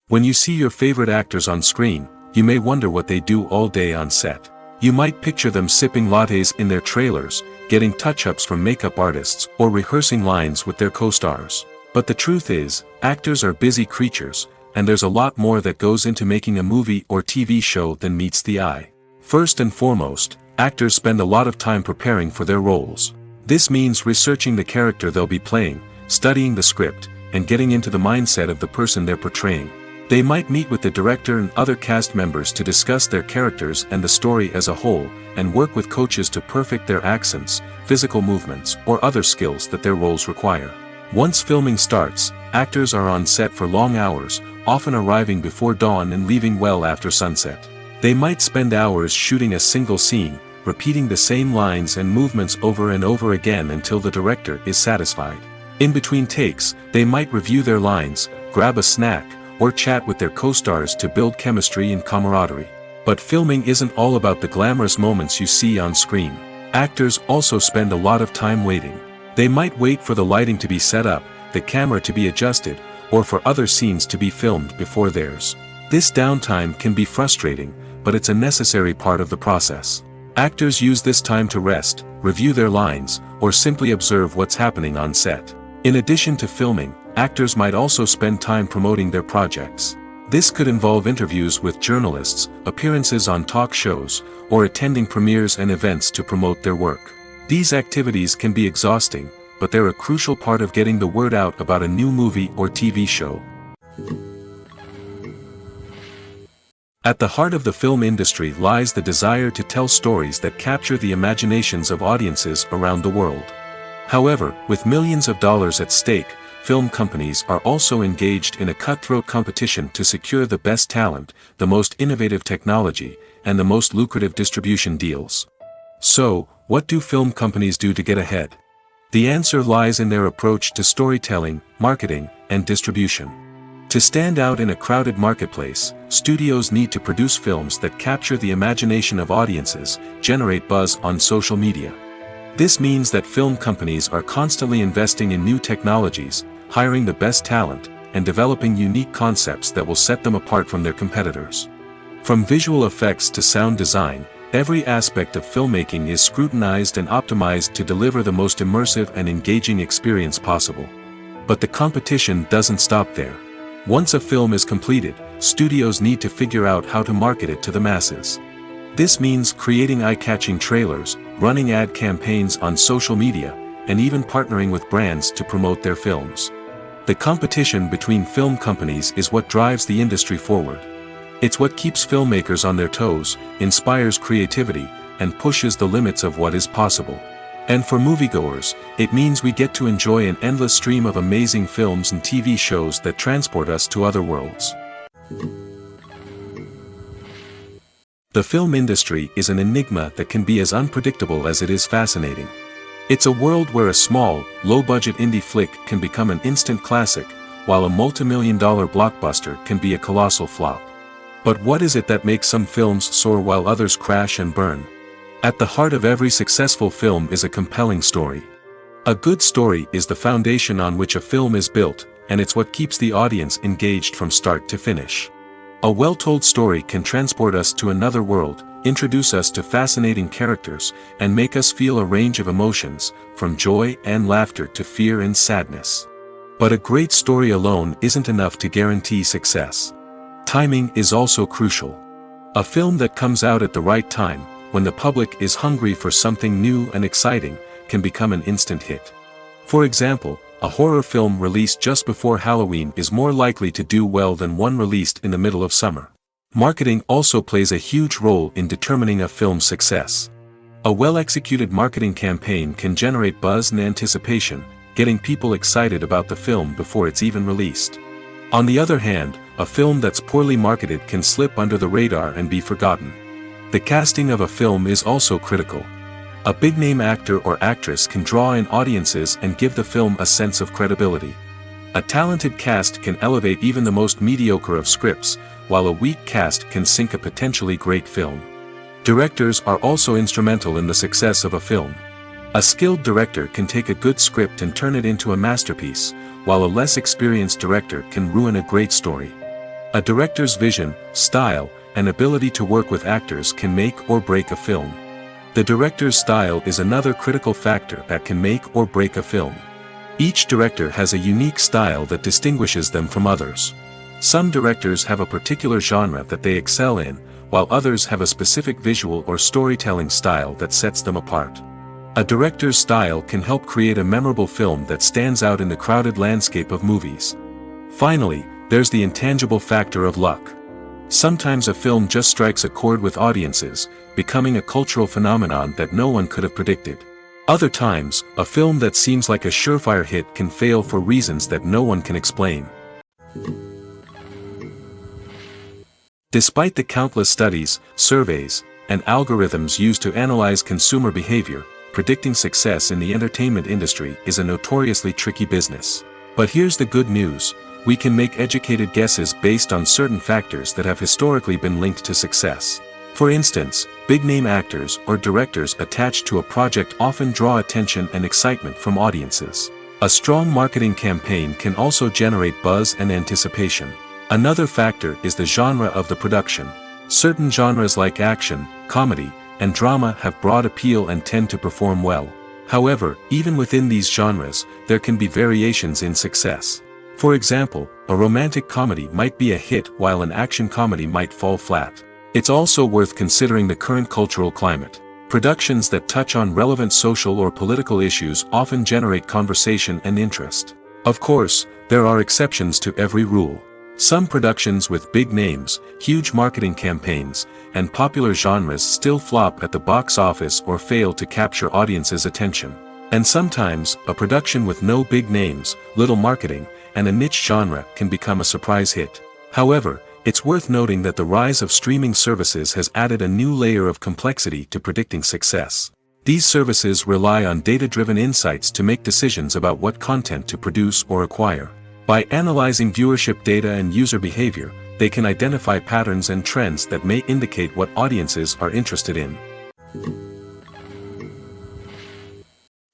When you see your favorite actors on screen, you may wonder what they do all day on set. You might picture them sipping lattes in their trailers, getting touch-ups from makeup artists, or rehearsing lines with their co-stars. But the truth is, actors are busy creatures, and there's a lot more that goes into making a movie or TV show than meets the eye. First and foremost, actors spend a lot of time preparing for their roles. This means researching the character they'll be playing, studying the script, and getting into the mindset of the person they're portraying. They might meet with the director and other cast members to discuss their characters and the story as a whole, and work with coaches to perfect their accents, physical movements, or other skills that their roles require. Once filming starts, actors are on set for long hours, often arriving before dawn and leaving well after sunset. They might spend hours shooting a single scene, repeating the same lines and movements over and over again until the director is satisfied. In between takes, they might review their lines, grab a snack, or chat with their co-stars to build chemistry and camaraderie. But filming isn't all about the glamorous moments you see on screen. Actors also spend a lot of time waiting. They might wait for the lighting to be set up, the camera to be adjusted, or for other scenes to be filmed before theirs. This downtime can be frustrating, but it's a necessary part of the process. Actors use this time to rest, review their lines, or simply observe what's happening on set. In addition to filming, actors might also spend time promoting their projects. This could involve interviews with journalists, appearances on talk shows, or attending premieres and events to promote their work. These activities can be exhausting, but they're a crucial part of getting the word out about a new movie or TV show. At the heart of the film industry lies the desire to tell stories that capture the imaginations of audiences around the world. However, with millions of dollars at stake, film companies are also engaged in a cutthroat competition to secure the best talent, the most innovative technology, and the most lucrative distribution deals. So, what do film companies do to get ahead? The answer lies in their approach to storytelling, marketing, and distribution. To stand out in a crowded marketplace, studios need to produce films that capture the imagination of audiences, generate buzz on social media. This means that film companies are constantly investing in new technologies, hiring the best talent, and developing unique concepts that will set them apart from their competitors. From visual effects to sound design, every aspect of filmmaking is scrutinized and optimized to deliver the most immersive and engaging experience possible. But the competition doesn't stop there. Once a film is completed, studios need to figure out how to market it to the masses. This means creating eye-catching trailers, running ad campaigns on social media, and even partnering with brands to promote their films. The competition between film companies is what drives the industry forward. It's what keeps filmmakers on their toes, inspires creativity, and pushes the limits of what is possible. And for moviegoers, it means we get to enjoy an endless stream of amazing films and TV shows that transport us to other worlds. The film industry is an enigma that can be as unpredictable as it is fascinating. It's a world where a small, low-budget indie flick can become an instant classic, while a multi-million-dollar blockbuster can be a colossal flop. But what is it that makes some films soar while others crash and burn? At the heart of every successful film is a compelling story. A good story is the foundation on which a film is built, and it's what keeps the audience engaged from start to finish. A well-told story can transport us to another world, introduce us to fascinating characters, and make us feel a range of emotions, from joy and laughter to fear and sadness. But a great story alone isn't enough to guarantee success. Timing is also crucial. A film that comes out at the right time, when the public is hungry for something new and exciting, can become an instant hit. For example, a horror film released just before Halloween is more likely to do well than one released in the middle of summer. Marketing also plays a huge role in determining a film's success. A well-executed marketing campaign can generate buzz and anticipation, getting people excited about the film before it's even released. On the other hand, a film that's poorly marketed can slip under the radar and be forgotten. The casting of a film is also critical. A big-name actor or actress can draw in audiences and give the film a sense of credibility. A talented cast can elevate even the most mediocre of scripts, while a weak cast can sink a potentially great film. Directors are also instrumental in the success of a film. A skilled director can take a good script and turn it into a masterpiece, while a less experienced director can ruin a great story. A director's vision, style, and ability to work with actors can make or break a film. The director's style is another critical factor that can make or break a film. Each director has a unique style that distinguishes them from others. Some directors have a particular genre that they excel in, while others have a specific visual or storytelling style that sets them apart. A director's style can help create a memorable film that stands out in the crowded landscape of movies. Finally, there's the intangible factor of luck. Sometimes a film just strikes a chord with audiences, becoming a cultural phenomenon that no one could have predicted. Other times, a film that seems like a surefire hit can fail for reasons that no one can explain. Despite the countless studies, surveys, and algorithms used to analyze consumer behavior, predicting success in the entertainment industry is a notoriously tricky business. But here's the good news: we can make educated guesses based on certain factors that have historically been linked to success. For instance, big-name actors or directors attached to a project often draw attention and excitement from audiences. A strong marketing campaign can also generate buzz and anticipation. Another factor is the genre of the production. Certain genres like action, comedy, and drama have broad appeal and tend to perform well. However, even within these genres, there can be variations in success. For example, a romantic comedy might be a hit while an action comedy might fall flat. It's also worth considering the current cultural climate. Productions that touch on relevant social or political issues often generate conversation and interest. Of course, there are exceptions to every rule. Some productions with big names, huge marketing campaigns, and popular genres still flop at the box office or fail to capture audiences' attention. And sometimes, a production with no big names, little marketing, and a niche genre can become a surprise hit. However, it's worth noting that the rise of streaming services has added a new layer of complexity to predicting success. These services rely on data-driven insights to make decisions about what content to produce or acquire. By analyzing viewership data and user behavior, they can identify patterns and trends that may indicate what audiences are interested in.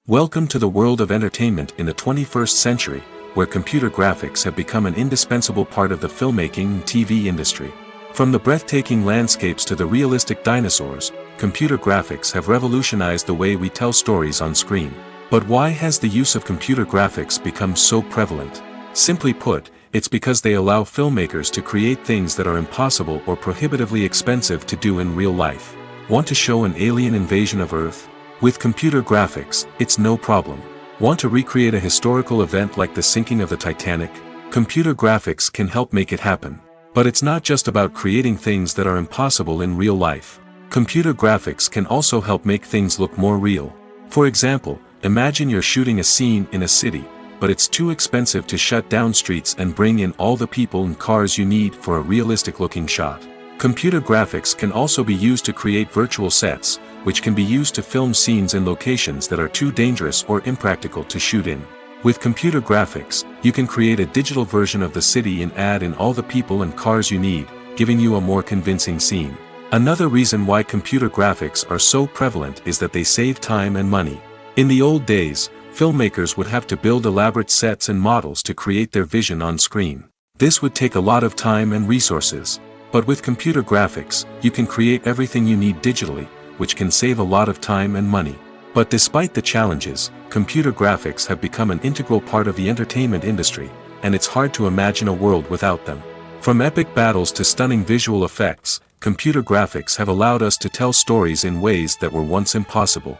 Welcome to the world of entertainment in the 21st century, where computer graphics have become an indispensable part of the filmmaking and TV industry. From the breathtaking landscapes to the realistic dinosaurs, computer graphics have revolutionized the way we tell stories on screen. But why has the use of computer graphics become so prevalent? Simply put, it's because they allow filmmakers to create things that are impossible or prohibitively expensive to do in real life. Want to show an alien invasion of Earth? With computer graphics, it's no problem. Want to recreate a historical event like the sinking of the Titanic? Computer graphics can help make it happen. But it's not just about creating things that are impossible in real life. Computer graphics can also help make things look more real. For example, imagine you're shooting a scene in a city, but it's too expensive to shut down streets and bring in all the people and cars you need for a realistic-looking shot. Computer graphics can also be used to create virtual sets, which can be used to film scenes in locations that are too dangerous or impractical to shoot in. With computer graphics, you can create a digital version of the city and add in all the people and cars you need, giving you a more convincing scene. Another reason why computer graphics are so prevalent is that they save time and money. In the old days, filmmakers would have to build elaborate sets and models to create their vision on screen. This would take a lot of time and resources. But with computer graphics, you can create everything you need digitally, which can save a lot of time and money. But despite the challenges, computer graphics have become an integral part of the entertainment industry, and it's hard to imagine a world without them. From epic battles to stunning visual effects, computer graphics have allowed us to tell stories in ways that were once impossible.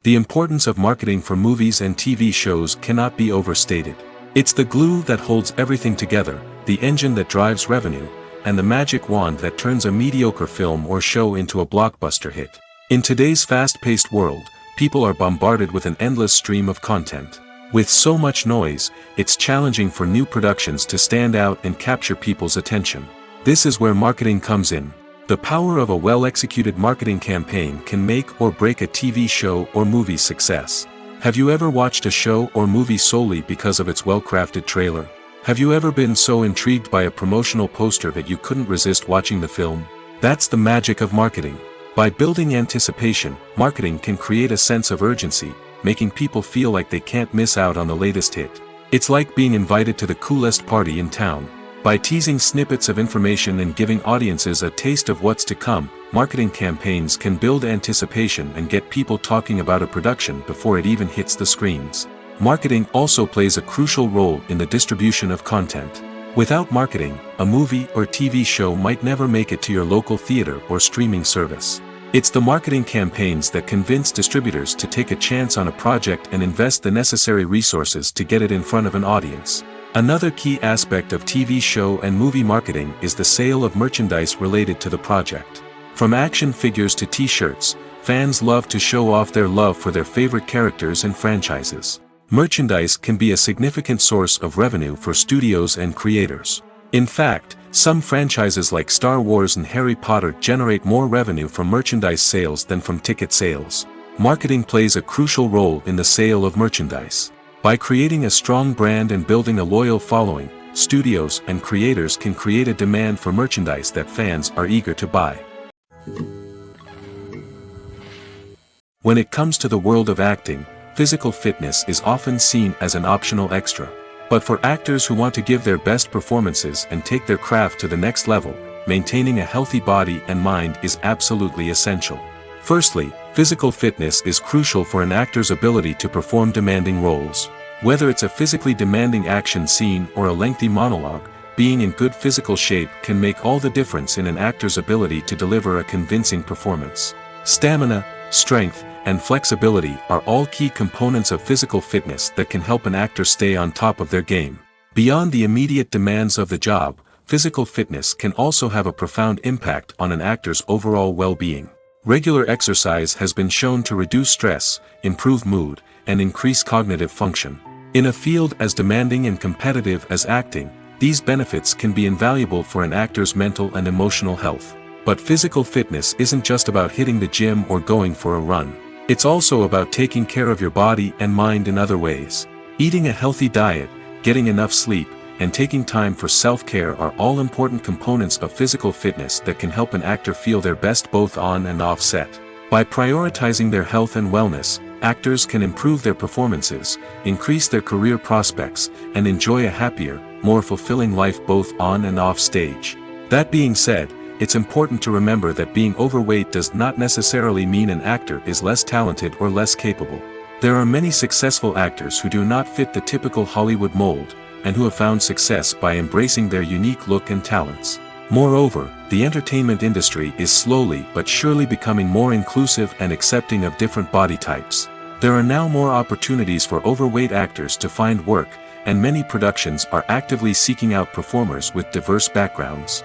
The importance of marketing for movies and TV shows cannot be overstated. It's the glue that holds everything together, the engine that drives revenue, and the magic wand that turns a mediocre film or show into a blockbuster hit. In today's fast-paced world, people are bombarded with an endless stream of content. With so much noise, it's challenging for new productions to stand out and capture people's attention. This is where marketing comes in. The power of a well-executed marketing campaign can make or break a TV show or movie's success. Have you ever watched a show or movie solely because of its well-crafted trailer? Have you ever been so intrigued by a promotional poster that you couldn't resist watching the film? That's the magic of marketing. By building anticipation, marketing can create a sense of urgency, making people feel like they can't miss out on the latest hit. It's like being invited to the coolest party in town. By teasing snippets of information and giving audiences a taste of what's to come, marketing campaigns can build anticipation and get people talking about a production before it even hits the screens. Marketing also plays a crucial role in the distribution of content. Without marketing, a movie or TV show might never make it to your local theater or streaming service. It's the marketing campaigns that convince distributors to take a chance on a project and invest the necessary resources to get it in front of an audience. Another key aspect of TV show and movie marketing is the sale of merchandise related to the project. From action figures to t-shirts, fans love to show off their love for their favorite characters and franchises. Merchandise can be a significant source of revenue for studios and creators. In fact, some franchises like Star Wars and Harry Potter generate more revenue from merchandise sales than from ticket sales. Marketing plays a crucial role in the sale of merchandise. By creating a strong brand and building a loyal following, studios and creators can create a demand for merchandise that fans are eager to buy. When it comes to the world of acting, physical fitness is often seen as an optional extra. But for actors who want to give their best performances and take their craft to the next level, maintaining a healthy body and mind is absolutely essential. Firstly, physical fitness is crucial for an actor's ability to perform demanding roles. Whether it's a physically demanding action scene or a lengthy monologue, being in good physical shape can make all the difference in an actor's ability to deliver a convincing performance. Stamina, strength, and flexibility are all key components of physical fitness that can help an actor stay on top of their game. Beyond the immediate demands of the job, physical fitness can also have a profound impact on an actor's overall well-being. Regular exercise has been shown to reduce stress, improve mood, and increase cognitive function. In a field as demanding and competitive as acting, these benefits can be invaluable for an actor's mental and emotional health. But physical fitness isn't just about hitting the gym or going for a run. It's also about taking care of your body and mind in other ways. Eating a healthy diet, getting enough sleep, and taking time for self-care are all important components of physical fitness that can help an actor feel their best both on and off set. By prioritizing their health and wellness, actors can improve their performances, increase their career prospects, and enjoy a happier, more fulfilling life both on and off stage. That being said, it's important to remember that being overweight does not necessarily mean an actor is less talented or less capable. There are many successful actors who do not fit the typical Hollywood mold, and who have found success by embracing their unique look and talents. Moreover, the entertainment industry is slowly but surely becoming more inclusive and accepting of different body types. There are now more opportunities for overweight actors to find work, and many productions are actively seeking out performers with diverse backgrounds.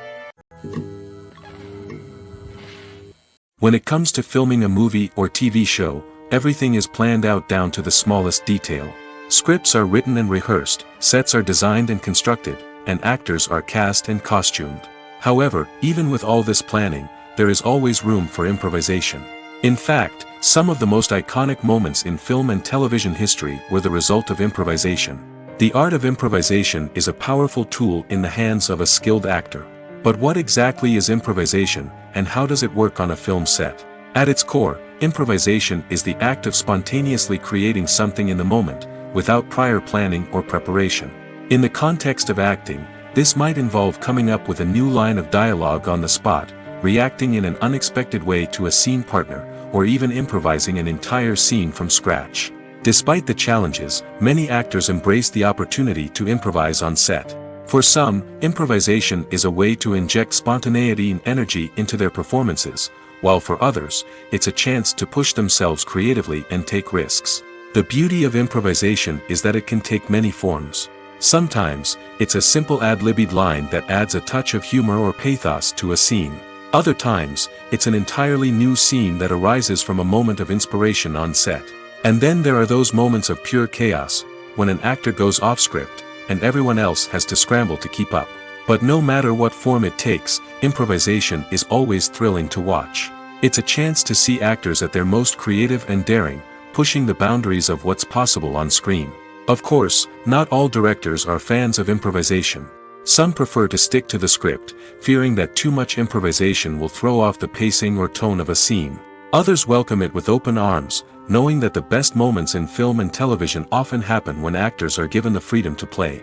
When it comes to filming a movie or TV show, everything is planned out down to the smallest detail. Scripts are written and rehearsed, sets are designed and constructed, and actors are cast and costumed. However, even with all this planning, there is always room for improvisation. In fact, some of the most iconic moments in film and television history were the result of improvisation. The art of improvisation is a powerful tool in the hands of a skilled actor. But what exactly is improvisation, and how does it work on a film set? At its core, improvisation is the act of spontaneously creating something in the moment, without prior planning or preparation. In the context of acting, this might involve coming up with a new line of dialogue on the spot, reacting in an unexpected way to a scene partner, or even improvising an entire scene from scratch. Despite the challenges, many actors embrace the opportunity to improvise on set. For some, improvisation is a way to inject spontaneity and energy into their performances, while for others, it's a chance to push themselves creatively and take risks. The beauty of improvisation is that it can take many forms. Sometimes, it's a simple ad-libbed line that adds a touch of humor or pathos to a scene. Other times, it's an entirely new scene that arises from a moment of inspiration on set. And then there are those moments of pure chaos, when an actor goes off script, and everyone else has to scramble to keep up. But no matter what form it takes, improvisation is always thrilling to watch. It's a chance to see actors at their most creative and daring, pushing the boundaries of what's possible on screen. Of course, not all directors are fans of improvisation. Some prefer to stick to the script, fearing that too much improvisation will throw off the pacing or tone of a scene. Others welcome it with open arms, knowing that the best moments in film and television often happen when actors are given the freedom to play.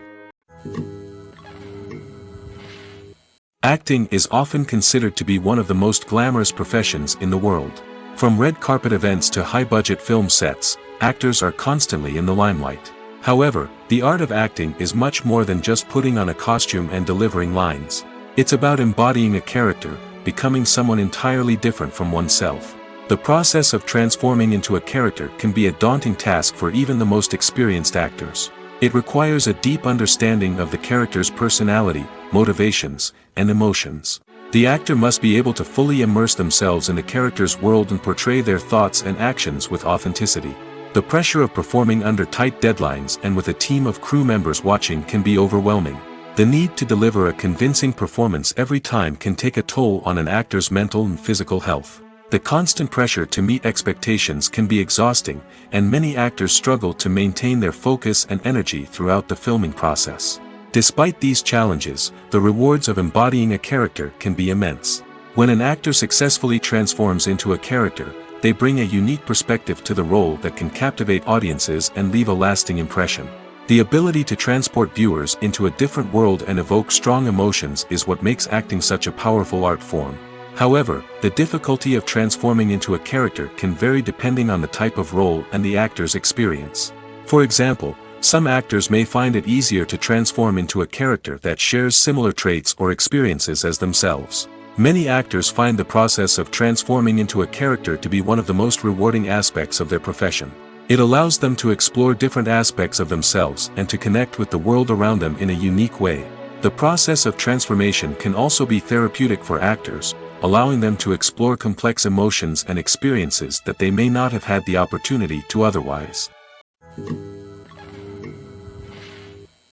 Acting is often considered to be one of the most glamorous professions in the world. From red carpet events to high-budget film sets, actors are constantly in the limelight. However, the art of acting is much more than just putting on a costume and delivering lines. It's about embodying a character, becoming someone entirely different from oneself. The process of transforming into a character can be a daunting task for even the most experienced actors. It requires a deep understanding of the character's personality, motivations, and emotions. The actor must be able to fully immerse themselves in the character's world and portray their thoughts and actions with authenticity. The pressure of performing under tight deadlines and with a team of crew members watching can be overwhelming. The need to deliver a convincing performance every time can take a toll on an actor's mental and physical health. The constant pressure to meet expectations can be exhausting, and many actors struggle to maintain their focus and energy throughout the filming process. Despite these challenges, the rewards of embodying a character can be immense. When an actor successfully transforms into a character, they bring a unique perspective to the role that can captivate audiences and leave a lasting impression. The ability to transport viewers into a different world and evoke strong emotions is what makes acting such a powerful art form. However, the difficulty of transforming into a character can vary depending on the type of role and the actor's experience. For example, some actors may find it easier to transform into a character that shares similar traits or experiences as themselves. Many actors find the process of transforming into a character to be one of the most rewarding aspects of their profession. It allows them to explore different aspects of themselves and to connect with the world around them in a unique way. The process of transformation can also be therapeutic for actors, allowing them to explore complex emotions and experiences that they may not have had the opportunity to otherwise.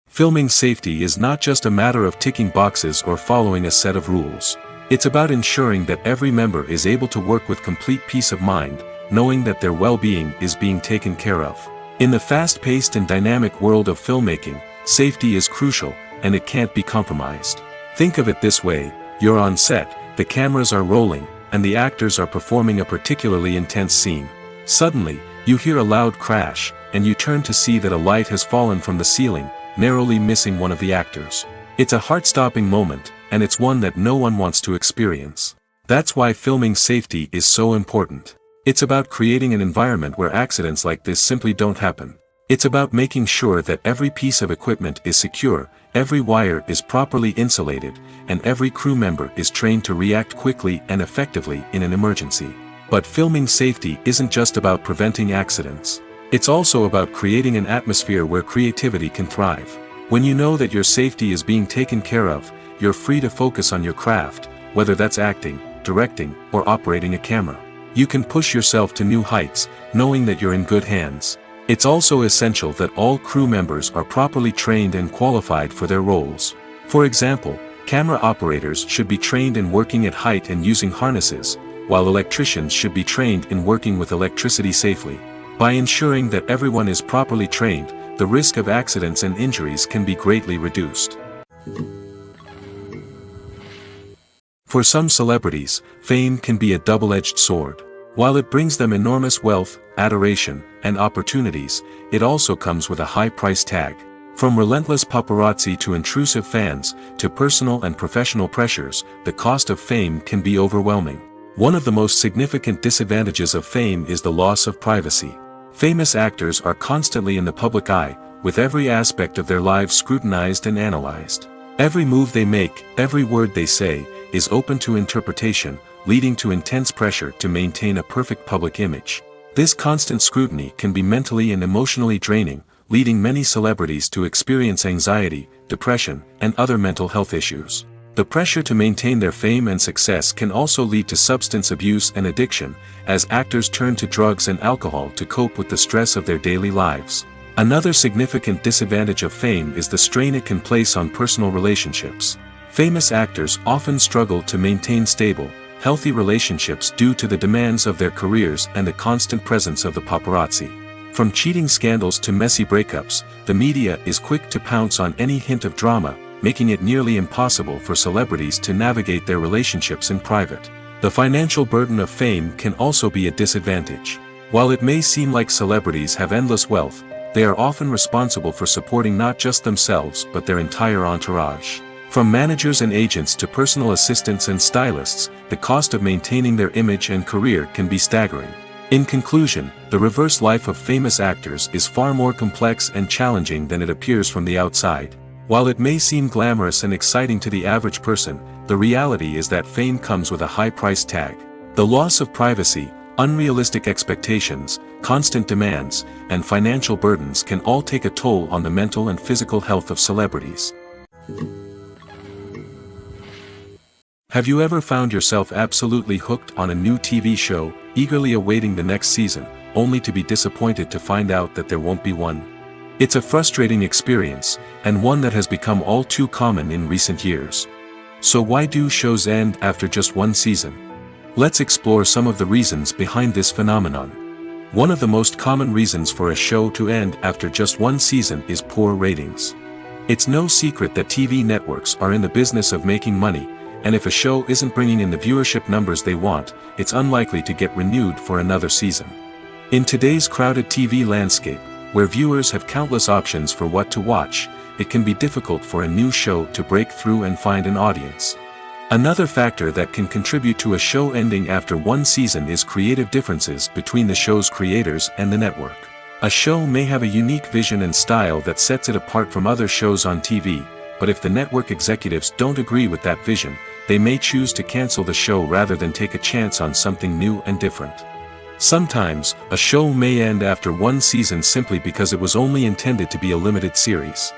Filming safety is not just a matter of ticking boxes or following a set of rules. It's about ensuring that every member is able to work with complete peace of mind, knowing that their well-being is being taken care of. In the fast-paced and dynamic world of filmmaking, safety is crucial, and it can't be compromised. Think of it this way: you're on set, the cameras are rolling, and the actors are performing a particularly intense scene. Suddenly, you hear a loud crash, and you turn to see that a light has fallen from the ceiling, narrowly missing one of the actors. It's a heart-stopping moment, and it's one that no one wants to experience. That's why filming safety is so important. It's about creating an environment where accidents like this simply don't happen. It's about making sure that every piece of equipment is secure, every wire is properly insulated, and every crew member is trained to react quickly and effectively in an emergency. But filming safety isn't just about preventing accidents. It's also about creating an atmosphere where creativity can thrive. When you know that your safety is being taken care of, you're free to focus on your craft, whether that's acting, directing, or operating a camera. You can push yourself to new heights, knowing that you're in good hands. It's also essential that all crew members are properly trained and qualified for their roles. For example, camera operators should be trained in working at height and using harnesses, while electricians should be trained in working with electricity safely. By ensuring that everyone is properly trained, the risk of accidents and injuries can be greatly reduced. For some celebrities, fame can be a double-edged sword. While it brings them enormous wealth, adoration, and opportunities, it also comes with a high price tag. From relentless paparazzi to intrusive fans, to personal and professional pressures, the cost of fame can be overwhelming. One of the most significant disadvantages of fame is the loss of privacy. Famous actors are constantly in the public eye, with every aspect of their lives scrutinized and analyzed. Every move they make, every word they say, is open to interpretation, leading to intense pressure to maintain a perfect public image. This constant scrutiny can be mentally and emotionally draining, leading many celebrities to experience anxiety, depression, and other mental health issues. The pressure to maintain their fame and success can also lead to substance abuse and addiction, as actors turn to drugs and alcohol to cope with the stress of their daily lives. Another significant disadvantage of fame is the strain it can place on personal relationships. Famous actors often struggle to maintain stable, healthy relationships due to the demands of their careers and the constant presence of the paparazzi. From cheating scandals to messy breakups, the media is quick to pounce on any hint of drama, making it nearly impossible for celebrities to navigate their relationships in private. The financial burden of fame can also be a disadvantage. While it may seem like celebrities have endless wealth, they are often responsible for supporting not just themselves but their entire entourage. From managers and agents to personal assistants and stylists, the cost of maintaining their image and career can be staggering. In conclusion, the reverse life of famous actors is far more complex and challenging than it appears from the outside. While it may seem glamorous and exciting to the average person, the reality is that fame comes with a high price tag. The loss of privacy, unrealistic expectations, constant demands, and financial burdens can all take a toll on the mental and physical health of celebrities. Have you ever found yourself absolutely hooked on a new TV show, eagerly awaiting the next season, only to be disappointed to find out that there won't be one? It's a frustrating experience, and one that has become all too common in recent years. So why do shows end after just one season? Let's explore some of the reasons behind this phenomenon. One of the most common reasons for a show to end after just one season is poor ratings. It's no secret that TV networks are in the business of making money, and if a show isn't bringing in the viewership numbers they want, it's unlikely to get renewed for another season. In today's crowded TV landscape, where viewers have countless options for what to watch, it can be difficult for a new show to break through and find an audience. Another factor that can contribute to a show ending after one season is creative differences between the show's creators and the network. A show may have a unique vision and style that sets it apart from other shows on TV, but if the network executives don't agree with that vision, they may choose to cancel the show rather than take a chance on something new and different. Sometimes, a show may end after one season simply because it was only intended to be a limited series.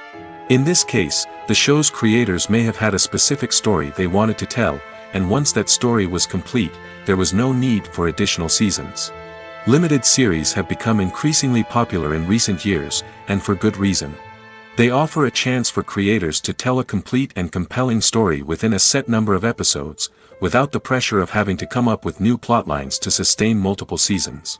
In this case, the show's creators may have had a specific story they wanted to tell, and once that story was complete, there was no need for additional seasons. Limited series have become increasingly popular in recent years, and for good reason. They offer a chance for creators to tell a complete and compelling story within a set number of episodes, without the pressure of having to come up with new plotlines to sustain multiple seasons.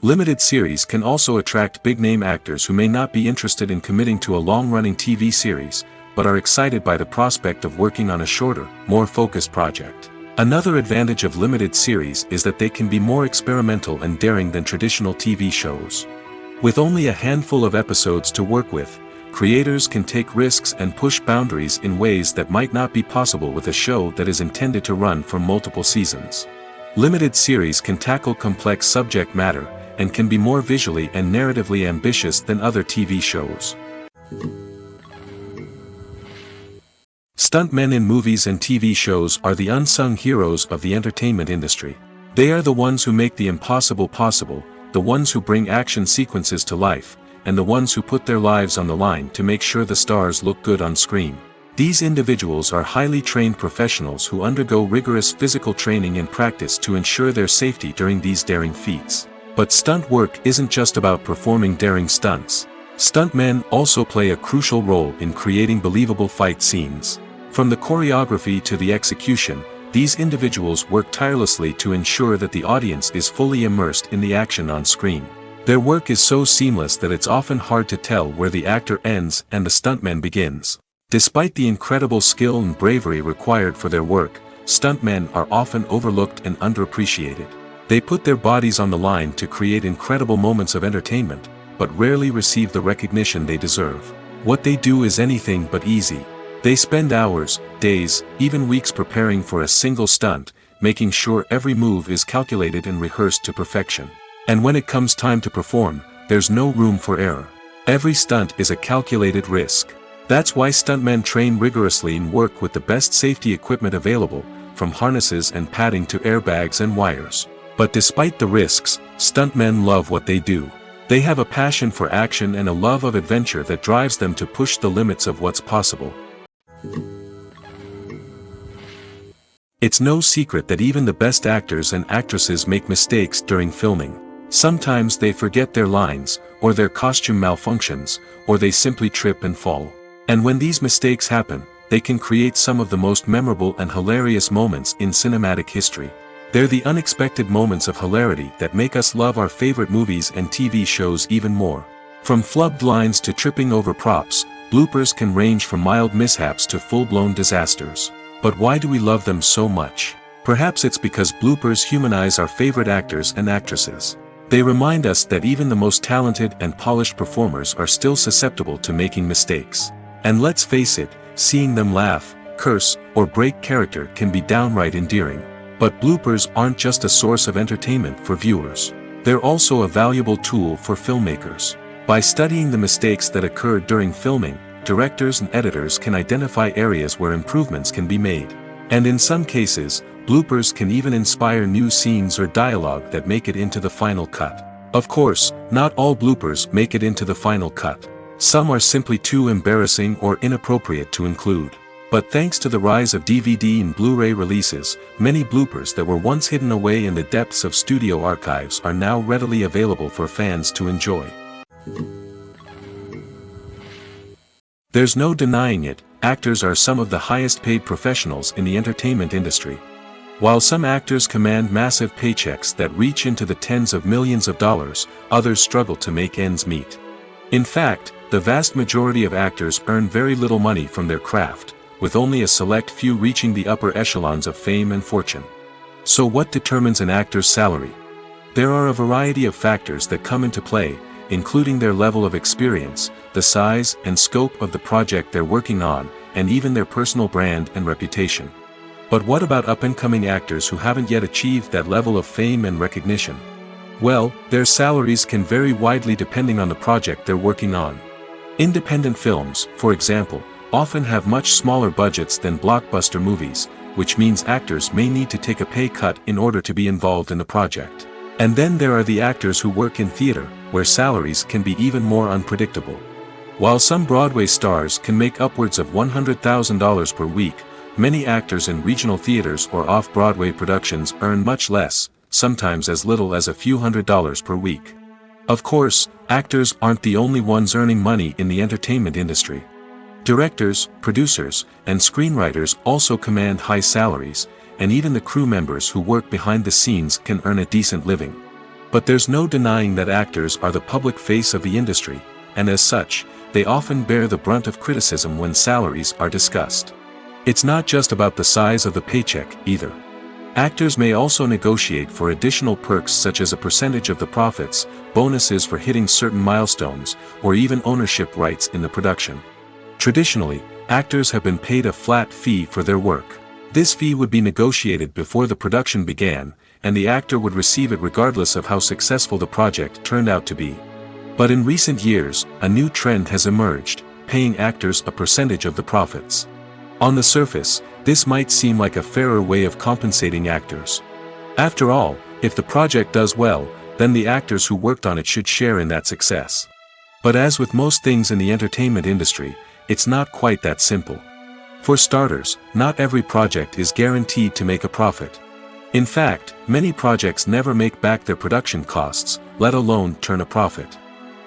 Limited series can also attract big-name actors who may not be interested in committing to a long-running TV series, but are excited by the prospect of working on a shorter, more focused project. Another advantage of limited series is that they can be more experimental and daring than traditional TV shows. With only a handful of episodes to work with, creators can take risks and push boundaries in ways that might not be possible with a show that is intended to run for multiple seasons. Limited series can tackle complex subject matter, and can be more visually and narratively ambitious than other TV shows. Stuntmen in movies and TV shows are the unsung heroes of the entertainment industry. They are the ones who make the impossible possible, the ones who bring action sequences to life, and the ones who put their lives on the line to make sure the stars look good on screen. These individuals are highly trained professionals who undergo rigorous physical training and practice to ensure their safety during these daring feats. But stunt work isn't just about performing daring stunts. Stuntmen also play a crucial role in creating believable fight scenes. From the choreography to the execution, these individuals work tirelessly to ensure that the audience is fully immersed in the action on screen. Their work is so seamless that it's often hard to tell where the actor ends and the stuntman begins. Despite the incredible skill and bravery required for their work, stuntmen are often overlooked and underappreciated. They put their bodies on the line to create incredible moments of entertainment, but rarely receive the recognition they deserve. What they do is anything but easy. They spend hours, days, even weeks preparing for a single stunt, making sure every move is calculated and rehearsed to perfection. And when it comes time to perform, there's no room for error. Every stunt is a calculated risk. That's why stuntmen train rigorously and work with the best safety equipment available, from harnesses and padding to airbags and wires. But despite the risks, stuntmen love what they do. They have a passion for action and a love of adventure that drives them to push the limits of what's possible. It's no secret that even the best actors and actresses make mistakes during filming. Sometimes they forget their lines, or their costume malfunctions, or they simply trip and fall. And when these mistakes happen, they can create some of the most memorable and hilarious moments in cinematic history. They're the unexpected moments of hilarity that make us love our favorite movies and TV shows even more. From flubbed lines to tripping over props, bloopers can range from mild mishaps to full-blown disasters. But why do we love them so much? Perhaps it's because bloopers humanize our favorite actors and actresses. They remind us that even the most talented and polished performers are still susceptible to making mistakes. And let's face it, seeing them laugh, curse, or break character can be downright endearing. But bloopers aren't just a source of entertainment for viewers. They're also a valuable tool for filmmakers. By studying the mistakes that occurred during filming, directors and editors can identify areas where improvements can be made. And in some cases, bloopers can even inspire new scenes or dialogue that make it into the final cut. Of course, not all bloopers make it into the final cut. Some are simply too embarrassing or inappropriate to include. But thanks to the rise of DVD and Blu-ray releases, many bloopers that were once hidden away in the depths of studio archives are now readily available for fans to enjoy. There's no denying it, actors are some of the highest paid professionals in the entertainment industry. While some actors command massive paychecks that reach into the tens of millions of dollars, others struggle to make ends meet. In fact, the vast majority of actors earn very little money from their craft, with only a select few reaching the upper echelons of fame and fortune. So what determines an actor's salary? There are a variety of factors that come into play, including their level of experience, the size and scope of the project they're working on, and even their personal brand and reputation. But what about up-and-coming actors who haven't yet achieved that level of fame and recognition? Well, their salaries can vary widely depending on the project they're working on. Independent films, for example, often have much smaller budgets than blockbuster movies, which means actors may need to take a pay cut in order to be involved in the project. And then there are the actors who work in theater, where salaries can be even more unpredictable. While some Broadway stars can make upwards of $100,000 per week, many actors in regional theaters or off-Broadway productions earn much less, sometimes as little as a few $100s per week. Of course, actors aren't the only ones earning money in the entertainment industry. Directors, producers, and screenwriters also command high salaries, and even the crew members who work behind the scenes can earn a decent living. But there's no denying that actors are the public face of the industry, and as such, they often bear the brunt of criticism when salaries are discussed. It's not just about the size of the paycheck, either. Actors may also negotiate for additional perks such as a percentage of the profits, bonuses for hitting certain milestones, or even ownership rights in the production. Traditionally, actors have been paid a flat fee for their work. This fee would be negotiated before the production began, and the actor would receive it regardless of how successful the project turned out to be. But in recent years, a new trend has emerged, paying actors a percentage of the profits. On the surface, this might seem like a fairer way of compensating actors. After all, if the project does well, then the actors who worked on it should share in that success. But as with most things in the entertainment industry, it's not quite that simple. For starters, not every project is guaranteed to make a profit. In fact, many projects never make back their production costs, let alone turn a profit.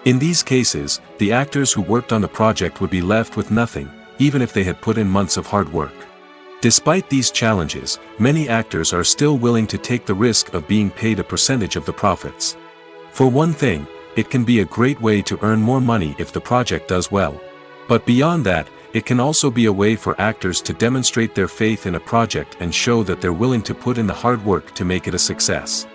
In these cases, the actors who worked on the project would be left with nothing, even if they had put in months of hard work. Despite these challenges, many actors are still willing to take the risk of being paid a percentage of the profits. For one thing, it can be a great way to earn more money if the project does well. But beyond that, it can also be a way for actors to demonstrate their faith in a project and show that they're willing to put in the hard work to make it a success.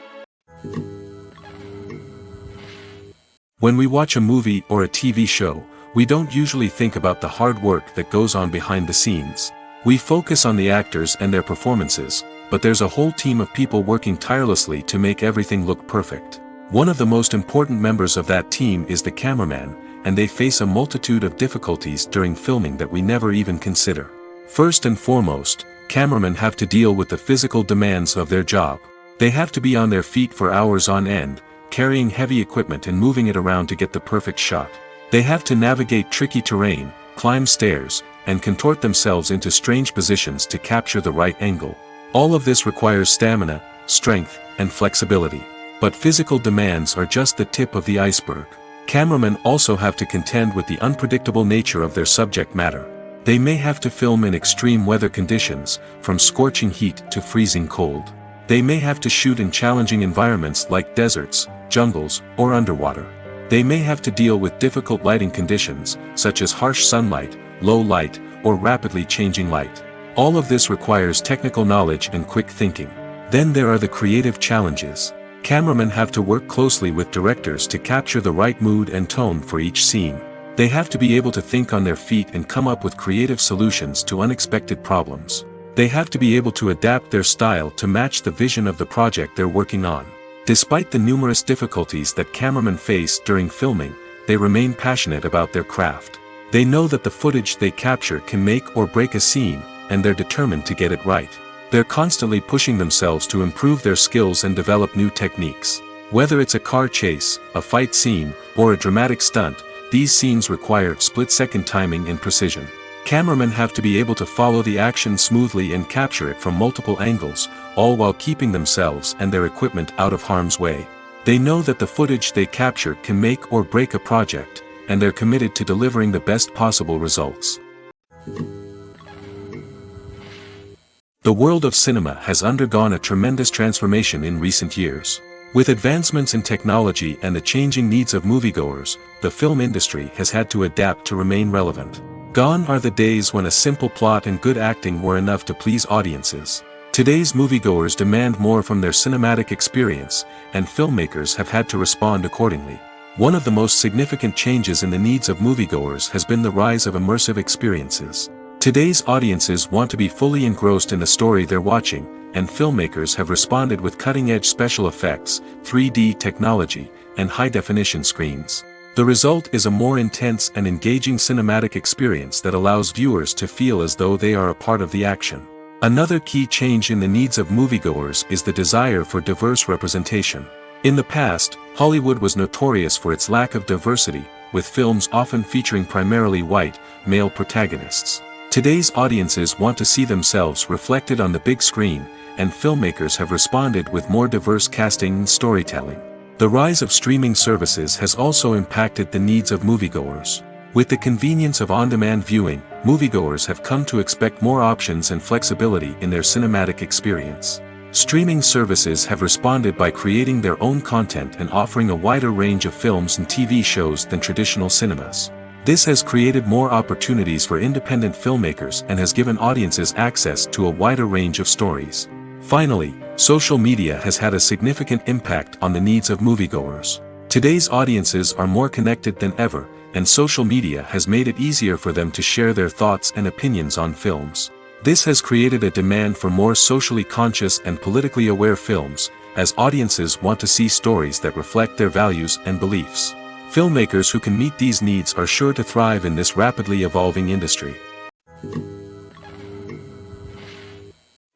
When we watch a movie or a TV show, we don't usually think about the hard work that goes on behind the scenes. We focus on the actors and their performances, but there's a whole team of people working tirelessly to make everything look perfect. One of the most important members of that team is the cameraman, and they face a multitude of difficulties during filming that we never even consider. First and foremost, cameramen have to deal with the physical demands of their job. They have to be on their feet for hours on end, carrying heavy equipment and moving it around to get the perfect shot. They have to navigate tricky terrain, climb stairs, and contort themselves into strange positions to capture the right angle. All of this requires stamina, strength, and flexibility. But physical demands are just the tip of the iceberg. Cameramen also have to contend with the unpredictable nature of their subject matter. They may have to film in extreme weather conditions, from scorching heat to freezing cold. They may have to shoot in challenging environments like deserts, jungles, or underwater. They may have to deal with difficult lighting conditions, such as harsh sunlight, low light, or rapidly changing light. All of this requires technical knowledge and quick thinking. Then there are the creative challenges. Cameramen have to work closely with directors to capture the right mood and tone for each scene. They have to be able to think on their feet and come up with creative solutions to unexpected problems. They have to be able to adapt their style to match the vision of the project they're working on. Despite the numerous difficulties that cameramen face during filming, they remain passionate about their craft. They know that the footage they capture can make or break a scene, and they're determined to get it right. They're constantly pushing themselves to improve their skills and develop new techniques. Whether it's a car chase, a fight scene, or a dramatic stunt, these scenes require split-second timing and precision. Cameramen have to be able to follow the action smoothly and capture it from multiple angles, all while keeping themselves and their equipment out of harm's way. They know that the footage they capture can make or break a project, and they're committed to delivering the best possible results. The world of cinema has undergone a tremendous transformation in recent years. With advancements in technology and the changing needs of moviegoers, the film industry has had to adapt to remain relevant. Gone are the days when a simple plot and good acting were enough to please audiences. Today's moviegoers demand more from their cinematic experience, and filmmakers have had to respond accordingly. One of the most significant changes in the needs of moviegoers has been the rise of immersive experiences. Today's audiences want to be fully engrossed in the story they're watching, and filmmakers have responded with cutting-edge special effects, 3D technology, and high-definition screens. The result is a more intense and engaging cinematic experience that allows viewers to feel as though they are a part of the action. Another key change in the needs of moviegoers is the desire for diverse representation. In the past, Hollywood was notorious for its lack of diversity, with films often featuring primarily white, male protagonists. Today's audiences want to see themselves reflected on the big screen, and filmmakers have responded with more diverse casting and storytelling. The rise of streaming services has also impacted the needs of moviegoers. With the convenience of on-demand viewing, moviegoers have come to expect more options and flexibility in their cinematic experience. Streaming services have responded by creating their own content and offering a wider range of films and TV shows than traditional cinemas. This has created more opportunities for independent filmmakers and has given audiences access to a wider range of stories. Finally, social media has had a significant impact on the needs of moviegoers. Today's audiences are more connected than ever, and social media has made it easier for them to share their thoughts and opinions on films. This has created a demand for more socially conscious and politically aware films, as audiences want to see stories that reflect their values and beliefs. Filmmakers who can meet these needs are sure to thrive in this rapidly evolving industry.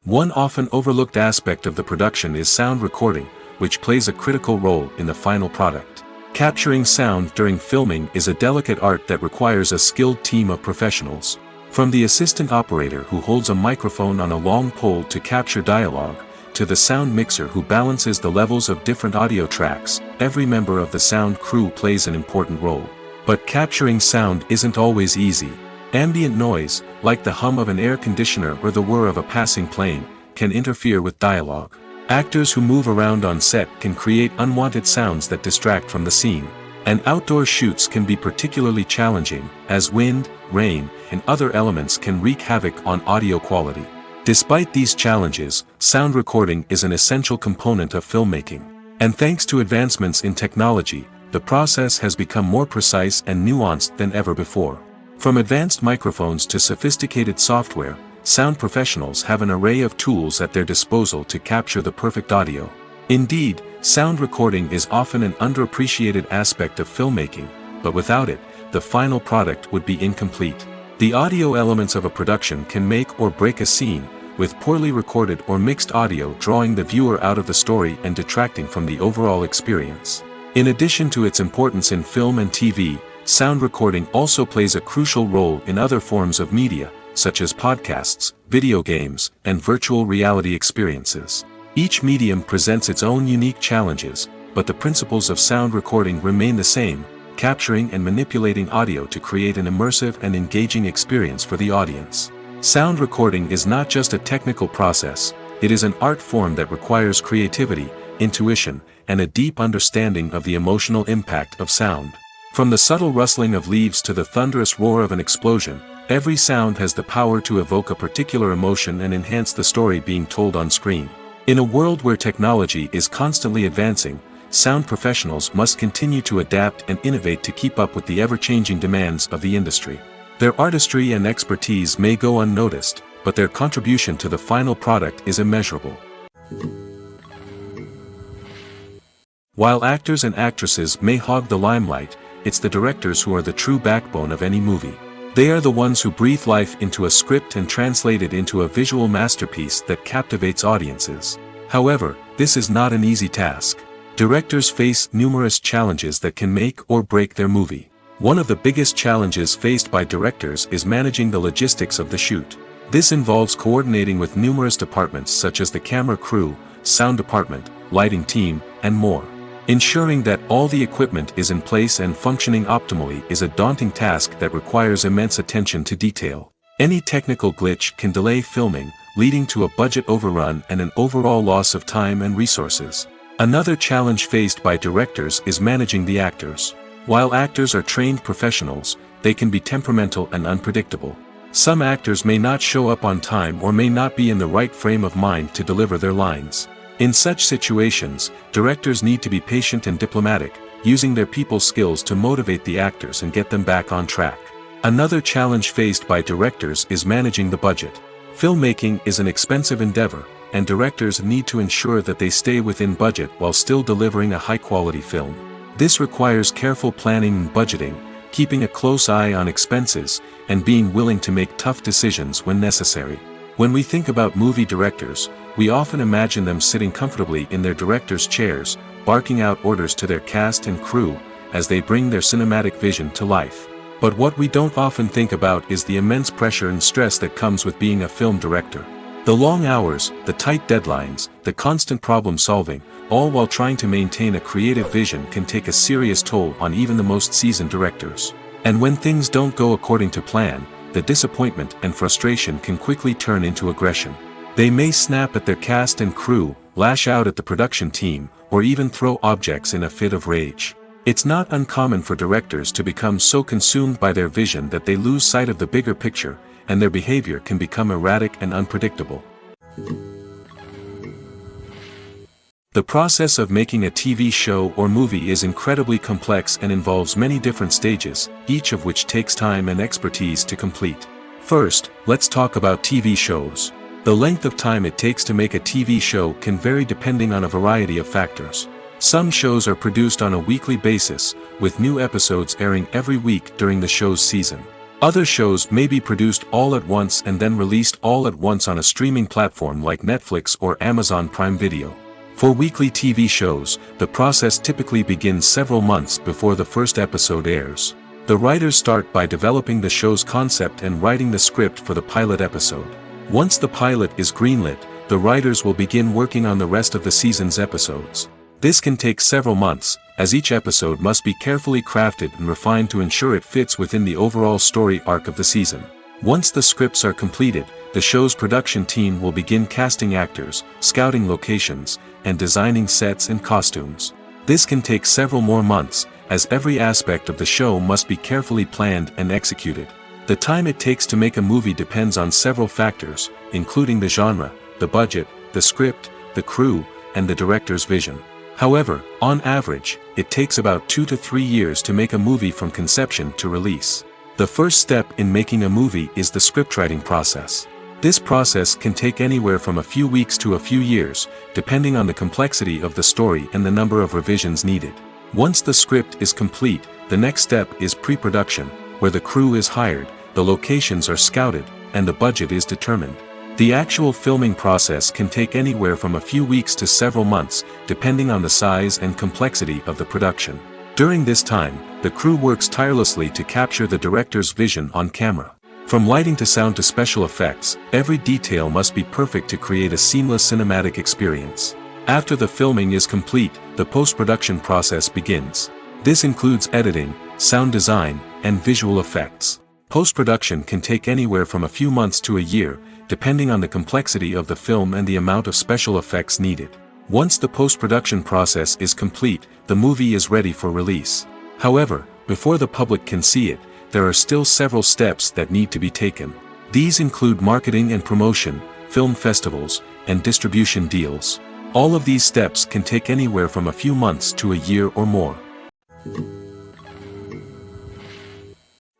One often overlooked aspect of the production is sound recording, which plays a critical role in the final product. Capturing sound during filming is a delicate art that requires a skilled team of professionals. From the assistant operator who holds a microphone on a long pole to capture dialogue, to the sound mixer who balances the levels of different audio tracks, every member of the sound crew plays an important role. But capturing sound isn't always easy. Ambient noise, like the hum of an air conditioner or the whir of a passing plane, can interfere with dialogue. Actors who move around on set can create unwanted sounds that distract from the scene. And outdoor shoots can be particularly challenging, as wind, rain, and other elements can wreak havoc on audio quality. Despite these challenges, sound recording is an essential component of filmmaking. And thanks to advancements in technology, the process has become more precise and nuanced than ever before. From advanced microphones to sophisticated software, sound professionals have an array of tools at their disposal to capture the perfect audio. Indeed, sound recording is often an underappreciated aspect of filmmaking, but without it, the final product would be incomplete. The audio elements of a production can make or break a scene, with poorly recorded or mixed audio drawing the viewer out of the story and detracting from the overall experience. In addition to its importance in film and TV, sound recording also plays a crucial role in other forms of media, such as podcasts, video games, and virtual reality experiences. Each medium presents its own unique challenges, but the principles of sound recording remain the same, capturing and manipulating audio to create an immersive and engaging experience for the audience. Sound recording is not just a technical process, it is an art form that requires creativity, intuition, and a deep understanding of the emotional impact of sound. From the subtle rustling of leaves to the thunderous roar of an explosion, every sound has the power to evoke a particular emotion and enhance the story being told on screen. In a world where technology is constantly advancing, sound professionals must continue to adapt and innovate to keep up with the ever-changing demands of the industry. Their artistry and expertise may go unnoticed, but their contribution to the final product is immeasurable. While actors and actresses may hog the limelight, it's the directors who are the true backbone of any movie. They are the ones who breathe life into a script and translate it into a visual masterpiece that captivates audiences. However, this is not an easy task. Directors face numerous challenges that can make or break their movie. One of the biggest challenges faced by directors is managing the logistics of the shoot. This involves coordinating with numerous departments such as the camera crew, sound department, lighting team, and more. Ensuring that all the equipment is in place and functioning optimally is a daunting task that requires immense attention to detail. Any technical glitch can delay filming, leading to a budget overrun and an overall loss of time and resources. Another challenge faced by directors is managing the actors. While actors are trained professionals, they can be temperamental and unpredictable. Some actors may not show up on time or may not be in the right frame of mind to deliver their lines. In such situations, directors need to be patient and diplomatic, using their people skills to motivate the actors and get them back on track. Another challenge faced by directors is managing the budget. Filmmaking is an expensive endeavor, and directors need to ensure that they stay within budget while still delivering a high-quality film. This requires careful planning and budgeting, keeping a close eye on expenses, and being willing to make tough decisions when necessary. When we think about movie directors, we often imagine them sitting comfortably in their director's chairs, barking out orders to their cast and crew, as they bring their cinematic vision to life. But what we don't often think about is the immense pressure and stress that comes with being a film director. The long hours, the tight deadlines, the constant problem solving, all while trying to maintain a creative vision can take a serious toll on even the most seasoned directors. And when things don't go according to plan, the disappointment and frustration can quickly turn into aggression. They may snap at their cast and crew, lash out at the production team, or even throw objects in a fit of rage. It's not uncommon for directors to become so consumed by their vision that they lose sight of the bigger picture, and their behavior can become erratic and unpredictable. The process of making a TV show or movie is incredibly complex and involves many different stages, each of which takes time and expertise to complete. First, let's talk about TV shows. The length of time it takes to make a TV show can vary depending on a variety of factors. Some shows are produced on a weekly basis, with new episodes airing every week during the show's season. Other shows may be produced all at once and then released all at once on a streaming platform like Netflix or Amazon Prime Video. For weekly TV shows, the process typically begins several months before the first episode airs. The writers start by developing the show's concept and writing the script for the pilot episode. Once the pilot is greenlit, the writers will begin working on the rest of the season's episodes. This can take several months, as each episode must be carefully crafted and refined to ensure it fits within the overall story arc of the season. Once the scripts are completed, the show's production team will begin casting actors, scouting locations, and designing sets and costumes. This can take several more months, as every aspect of the show must be carefully planned and executed. The time it takes to make a movie depends on several factors, including the genre, the budget, the script, the crew, and the director's vision. However, on average, it takes about 2 to 3 years to make a movie from conception to release. The first step in making a movie is the scriptwriting process. This process can take anywhere from a few weeks to a few years, depending on the complexity of the story and the number of revisions needed. Once the script is complete, the next step is pre-production, where the crew is hired, the locations are scouted, and the budget is determined. The actual filming process can take anywhere from a few weeks to several months, depending on the size and complexity of the production. During this time, the crew works tirelessly to capture the director's vision on camera. From lighting to sound to special effects, every detail must be perfect to create a seamless cinematic experience. After the filming is complete, the post-production process begins. This includes editing, sound design, and visual effects. Post-production can take anywhere from a few months to a year, depending on the complexity of the film and the amount of special effects needed. Once the post-production process is complete, the movie is ready for release. However, before the public can see it, there are still several steps that need to be taken. These include marketing and promotion, film festivals, and distribution deals. All of these steps can take anywhere from a few months to a year or more.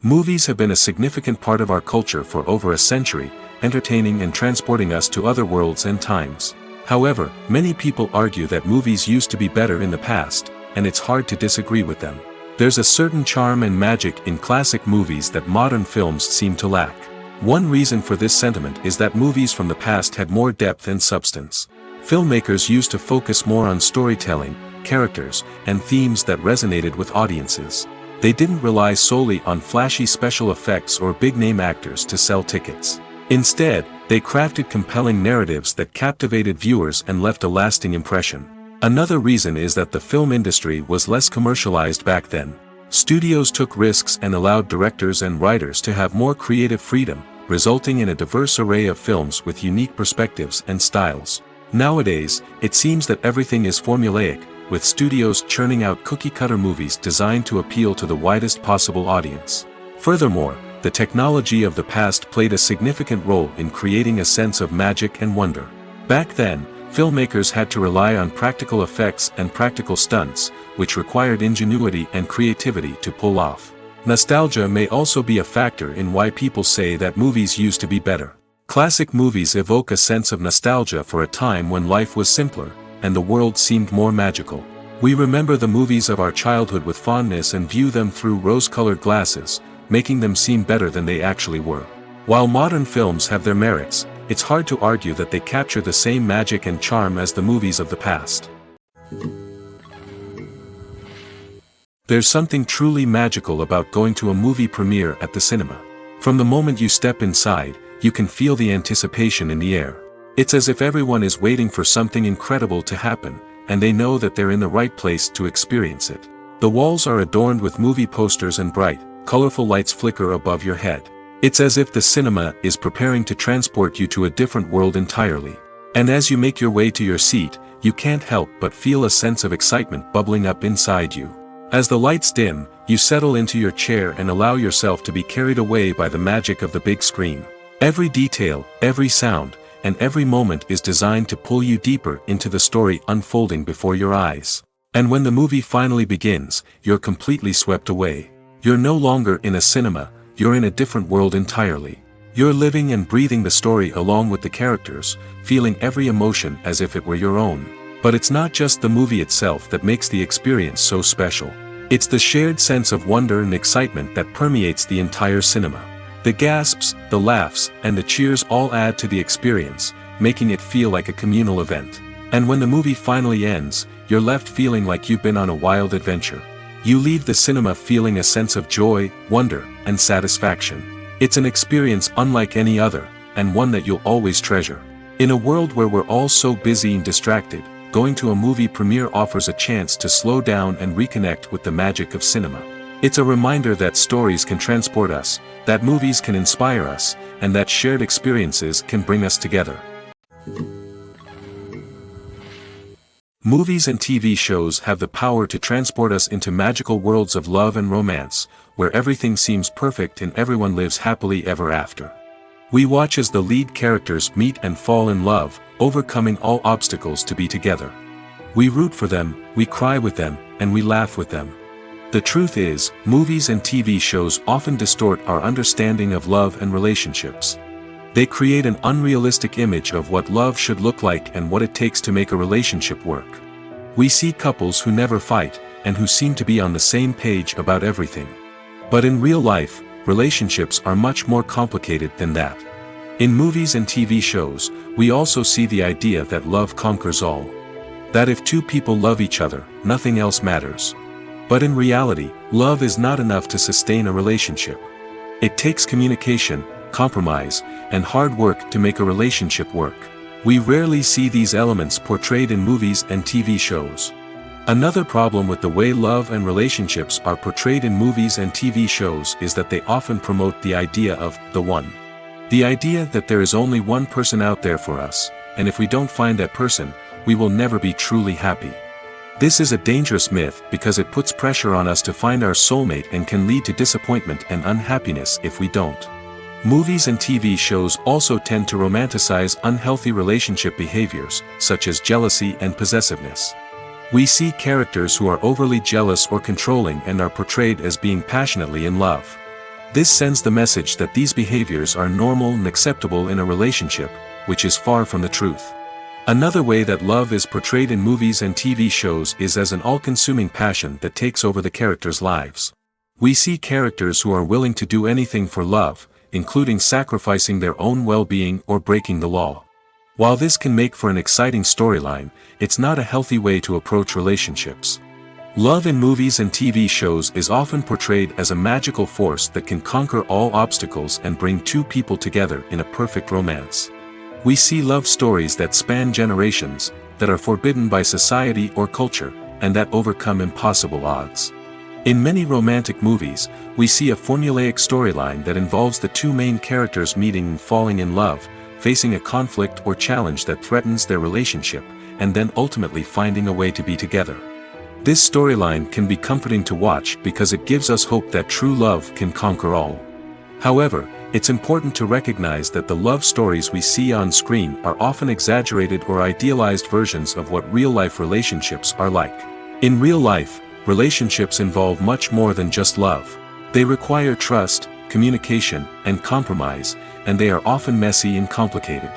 Movies have been a significant part of our culture for over a century, entertaining and transporting us to other worlds and times. However, many people argue that movies used to be better in the past, and it's hard to disagree with them. There's a certain charm and magic in classic movies that modern films seem to lack. One reason for this sentiment is that movies from the past had more depth and substance. Filmmakers used to focus more on storytelling, characters, and themes that resonated with audiences. They didn't rely solely on flashy special effects or big-name actors to sell tickets. Instead, they crafted compelling narratives that captivated viewers and left a lasting impression. Another reason is that the film industry was less commercialized back then. Studios took risks and allowed directors and writers to have more creative freedom, resulting in a diverse array of films with unique perspectives and styles. Nowadays, it seems that everything is formulaic, with studios churning out cookie-cutter movies designed to appeal to the widest possible audience. Furthermore, the technology of the past played a significant role in creating a sense of magic and wonder. Back then, filmmakers had to rely on practical effects and practical stunts, which required ingenuity and creativity to pull off. Nostalgia may also be a factor in why people say that movies used to be better. Classic movies evoke a sense of nostalgia for a time when life was simpler, and the world seemed more magical. We remember the movies of our childhood with fondness and view them through rose-colored glasses, making them seem better than they actually were. While modern films have their merits, it's hard to argue that they capture the same magic and charm as the movies of the past. There's something truly magical about going to a movie premiere at the cinema. From the moment you step inside, you can feel the anticipation in the air. It's as if everyone is waiting for something incredible to happen, and they know that they're in the right place to experience it. The walls are adorned with movie posters and bright, colorful lights flicker above your head. It's as if the cinema is preparing to transport you to a different world entirely. And as you make your way to your seat, you can't help but feel a sense of excitement bubbling up inside you. As the lights dim, you settle into your chair and allow yourself to be carried away by the magic of the big screen. Every detail, every sound, and every moment is designed to pull you deeper into the story unfolding before your eyes. And when the movie finally begins, you're completely swept away. You're no longer in a cinema, you're in a different world entirely. You're living and breathing the story along with the characters, feeling every emotion as if it were your own. But it's not just the movie itself that makes the experience so special. It's the shared sense of wonder and excitement that permeates the entire cinema. The gasps, the laughs, and the cheers all add to the experience, making it feel like a communal event. And when the movie finally ends, you're left feeling like you've been on a wild adventure. You leave the cinema feeling a sense of joy, wonder, and satisfaction. It's an experience unlike any other, and one that you'll always treasure. In a world where we're all so busy and distracted, going to a movie premiere offers a chance to slow down and reconnect with the magic of cinema. It's a reminder that stories can transport us, that movies can inspire us, and that shared experiences can bring us together. Movies and TV shows have the power to transport us into magical worlds of love and romance, where everything seems perfect and everyone lives happily ever after. We watch as the lead characters meet and fall in love, overcoming all obstacles to be together. We root for them, we cry with them, and we laugh with them. The truth is, movies and TV shows often distort our understanding of love and relationships. They create an unrealistic image of what love should look like and what it takes to make a relationship work. We see couples who never fight, and who seem to be on the same page about everything. But in real life, relationships are much more complicated than that. In movies and TV shows, we also see the idea that love conquers all. That if two people love each other, nothing else matters. But in reality, love is not enough to sustain a relationship. It takes communication, compromise, and hard work to make a relationship work. We rarely see these elements portrayed in movies and TV shows. Another problem with the way love and relationships are portrayed in movies and TV shows is that they often promote the idea of the one. The idea that there is only one person out there for us, and if we don't find that person, we will never be truly happy. This is a dangerous myth because it puts pressure on us to find our soulmate and can lead to disappointment and unhappiness if we don't. Movies and TV shows also tend to romanticize unhealthy relationship behaviors, such as jealousy and possessiveness. We see characters who are overly jealous or controlling and are portrayed as being passionately in love. This sends the message that these behaviors are normal and acceptable in a relationship, which is far from the truth. Another way that love is portrayed in movies and TV shows is as an all-consuming passion that takes over the characters' lives. We see characters who are willing to do anything for love, including sacrificing their own well-being or breaking the law. While this can make for an exciting storyline, it's not a healthy way to approach relationships. Love in movies and TV shows is often portrayed as a magical force that can conquer all obstacles and bring two people together in a perfect romance. We see love stories that span generations, that are forbidden by society or culture, and that overcome impossible odds. In many romantic movies, we see a formulaic storyline that involves the two main characters meeting and falling in love, facing a conflict or challenge that threatens their relationship, and then ultimately finding a way to be together. This storyline can be comforting to watch because it gives us hope that true love can conquer all. However, it's important to recognize that the love stories we see on screen are often exaggerated or idealized versions of what real-life relationships are like. In real life, relationships involve much more than just love. They require trust, communication, and compromise, and they are often messy and complicated.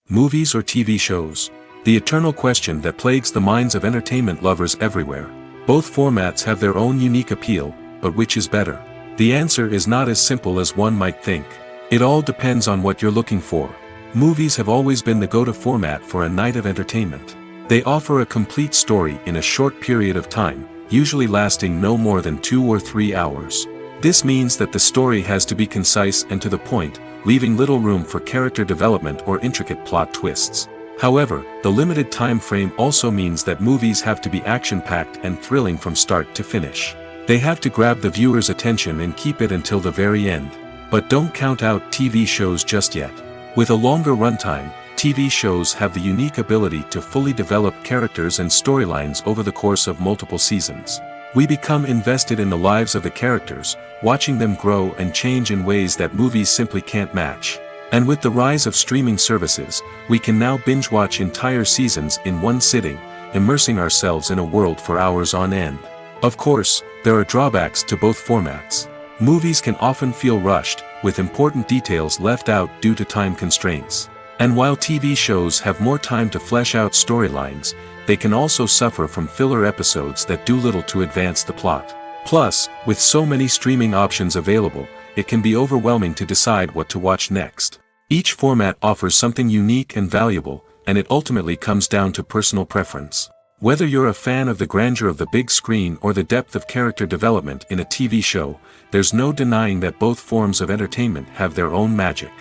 Movies or TV shows? The eternal question that plagues the minds of entertainment lovers everywhere. Both formats have their own unique appeal, but which is better? The answer is not as simple as one might think. It all depends on what you're looking for. Movies have always been the go-to format for a night of entertainment. They offer a complete story in a short period of time, usually lasting no more than 2 or 3 hours. This means that the story has to be concise and to the point, leaving little room for character development or intricate plot twists. However, the limited time frame also means that movies have to be action-packed and thrilling from start to finish. They have to grab the viewer's attention and keep it until the very end. But don't count out TV shows just yet. With a longer runtime, TV shows have the unique ability to fully develop characters and storylines over the course of multiple seasons. We become invested in the lives of the characters, watching them grow and change in ways that movies simply can't match. And with the rise of streaming services, we can now binge-watch entire seasons in one sitting, immersing ourselves in a world for hours on end. Of course, there are drawbacks to both formats. Movies can often feel rushed, with important details left out due to time constraints. And while TV shows have more time to flesh out storylines, they can also suffer from filler episodes that do little to advance the plot. Plus, with so many streaming options available, it can be overwhelming to decide what to watch next. Each format offers something unique and valuable, and it ultimately comes down to personal preference. Whether you're a fan of the grandeur of the big screen or the depth of character development in a TV show, there's no denying that both forms of entertainment have their own magic.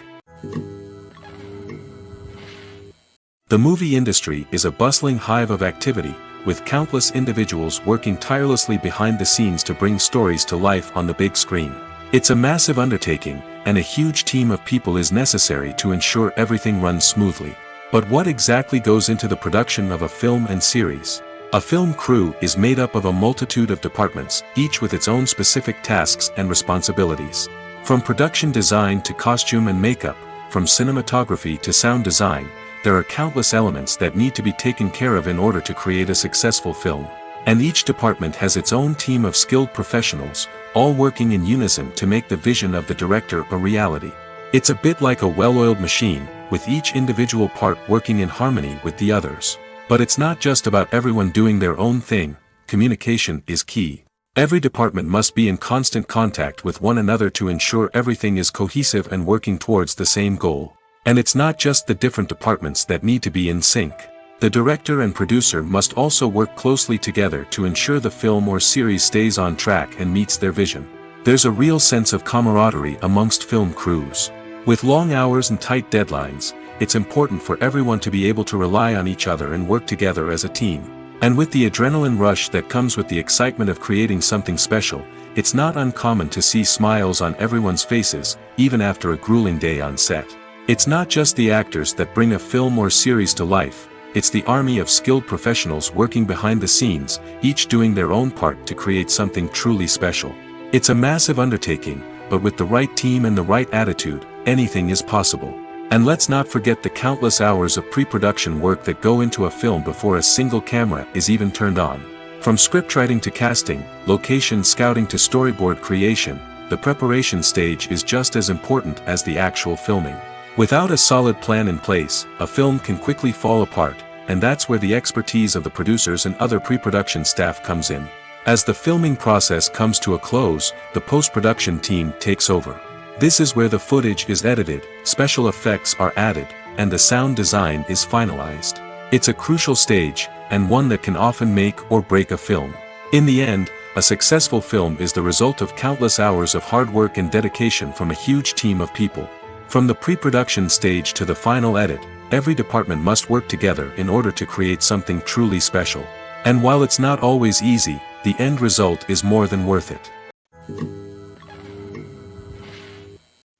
The movie industry is a bustling hive of activity, with countless individuals working tirelessly behind the scenes to bring stories to life on the big screen. It's a massive undertaking, and a huge team of people is necessary to ensure everything runs smoothly. But what exactly goes into the production of a film and series? A film crew is made up of a multitude of departments, each with its own specific tasks and responsibilities. From production design to costume and makeup, from cinematography to sound design, there are countless elements that need to be taken care of in order to create a successful film. And each department has its own team of skilled professionals, all working in unison to make the vision of the director a reality. It's a bit like a well-oiled machine, with each individual part working in harmony with the others. But it's not just about everyone doing their own thing. Communication is key. Every department must be in constant contact with one another to ensure everything is cohesive and working towards the same goal. And it's not just the different departments that need to be in sync. The director and producer must also work closely together to ensure the film or series stays on track and meets their vision. There's a real sense of camaraderie amongst film crews. With long hours and tight deadlines, it's important for everyone to be able to rely on each other and work together as a team. And with the adrenaline rush that comes with the excitement of creating something special, it's not uncommon to see smiles on everyone's faces, even after a grueling day on set. It's not just the actors that bring a film or series to life, it's the army of skilled professionals working behind the scenes, each doing their own part to create something truly special. It's a massive undertaking, but with the right team and the right attitude, anything is possible. And let's not forget the countless hours of pre-production work that go into a film before a single camera is even turned on. From scriptwriting to casting, location scouting to storyboard creation, the preparation stage is just as important as the actual filming. Without a solid plan in place, a film can quickly fall apart, and that's where the expertise of the producers and other pre-production staff comes in. As the filming process comes to a close, the post-production team takes over. This is where the footage is edited, special effects are added, and the sound design is finalized. It's a crucial stage, and one that can often make or break a film. In the end, a successful film is the result of countless hours of hard work and dedication from a huge team of people. From the pre-production stage to the final edit, every department must work together in order to create something truly special. And while it's not always easy, the end result is more than worth it.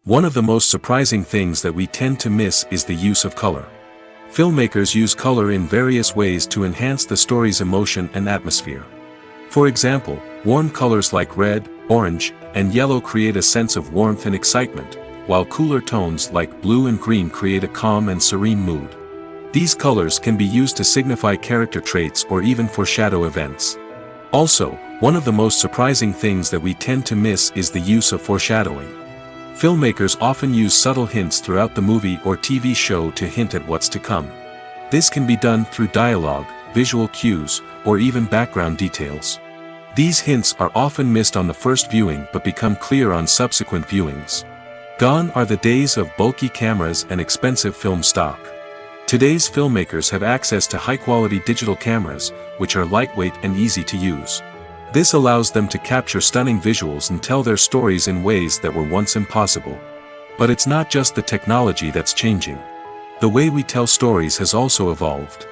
One of the most surprising things that we tend to miss is the use of color. Filmmakers use color in various ways to enhance the story's emotion and atmosphere. For example, warm colors like red, orange, and yellow create a sense of warmth and excitement, while cooler tones like blue and green create a calm and serene mood. These colors can be used to signify character traits or even foreshadow events. Also, one of the most surprising things that we tend to miss is the use of foreshadowing. Filmmakers often use subtle hints throughout the movie or TV show to hint at what's to come. This can be done through dialogue, visual cues, or even background details. These hints are often missed on the first viewing but become clear on subsequent viewings. Gone are the days of bulky cameras and expensive film stock. Today's filmmakers have access to high-quality digital cameras, which are lightweight and easy to use. This allows them to capture stunning visuals and tell their stories in ways that were once impossible. But it's not just the technology that's changing. The way we tell stories has also evolved.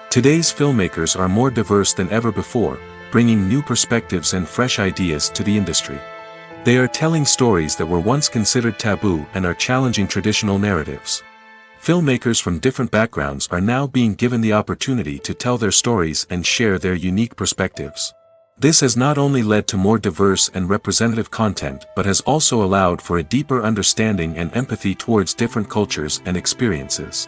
Today's filmmakers are more diverse than ever before, bringing new perspectives and fresh ideas to the industry. They are telling stories that were once considered taboo and are challenging traditional narratives. Filmmakers from different backgrounds are now being given the opportunity to tell their stories and share their unique perspectives. This has not only led to more diverse and representative content but has also allowed for a deeper understanding and empathy towards different cultures and experiences.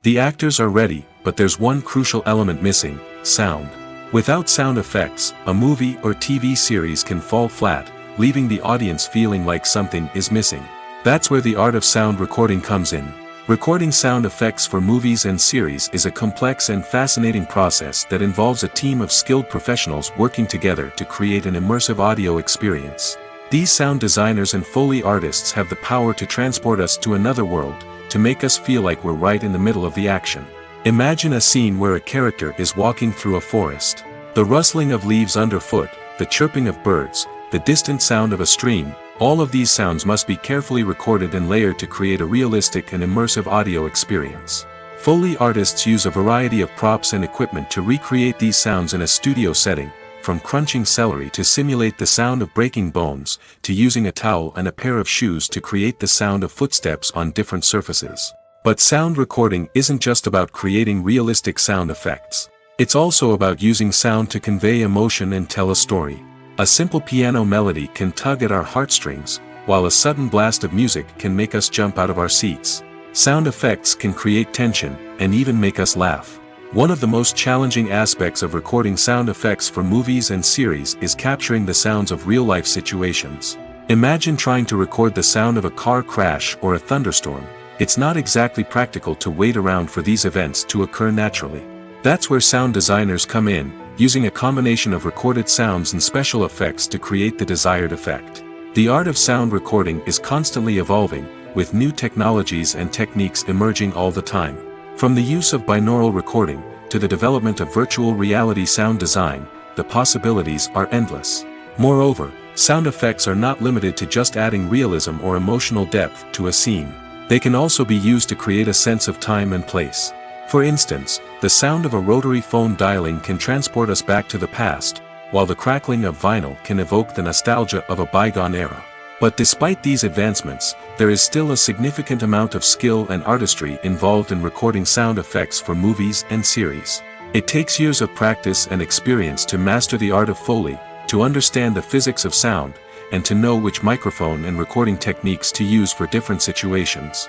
The actors are ready, but there's one crucial element missing: sound. Without sound effects, a movie or TV series can fall flat, leaving the audience feeling like something is missing. That's where the art of sound recording comes in. Recording sound effects for movies and series is a complex and fascinating process that involves a team of skilled professionals working together to create an immersive audio experience. These sound designers and Foley artists have the power to transport us to another world, to make us feel like we're right in the middle of the action. Imagine a scene where a character is walking through a forest. The rustling of leaves underfoot, the chirping of birds, the distant sound of a stream, all of these sounds must be carefully recorded and layered to create a realistic and immersive audio experience. Foley artists use a variety of props and equipment to recreate these sounds in a studio setting, from crunching celery to simulate the sound of breaking bones, to using a towel and a pair of shoes to create the sound of footsteps on different surfaces. But sound recording isn't just about creating realistic sound effects. It's also about using sound to convey emotion and tell a story. A simple piano melody can tug at our heartstrings, while a sudden blast of music can make us jump out of our seats. Sound effects can create tension, and even make us laugh. One of the most challenging aspects of recording sound effects for movies and series is capturing the sounds of real-life situations. Imagine trying to record the sound of a car crash or a thunderstorm. It's not exactly practical to wait around for these events to occur naturally. That's where sound designers come in, using a combination of recorded sounds and special effects to create the desired effect. The art of sound recording is constantly evolving, with new technologies and techniques emerging all the time. From the use of binaural recording, to the development of virtual reality sound design, the possibilities are endless. Moreover, sound effects are not limited to just adding realism or emotional depth to a scene. They can also be used to create a sense of time and place. For instance, the sound of a rotary phone dialing can transport us back to the past, while the crackling of vinyl can evoke the nostalgia of a bygone era. But despite these advancements, there is still a significant amount of skill and artistry involved in recording sound effects for movies and series. It takes years of practice and experience to master the art of Foley, to understand the physics of sound, and to know which microphone and recording techniques to use for different situations.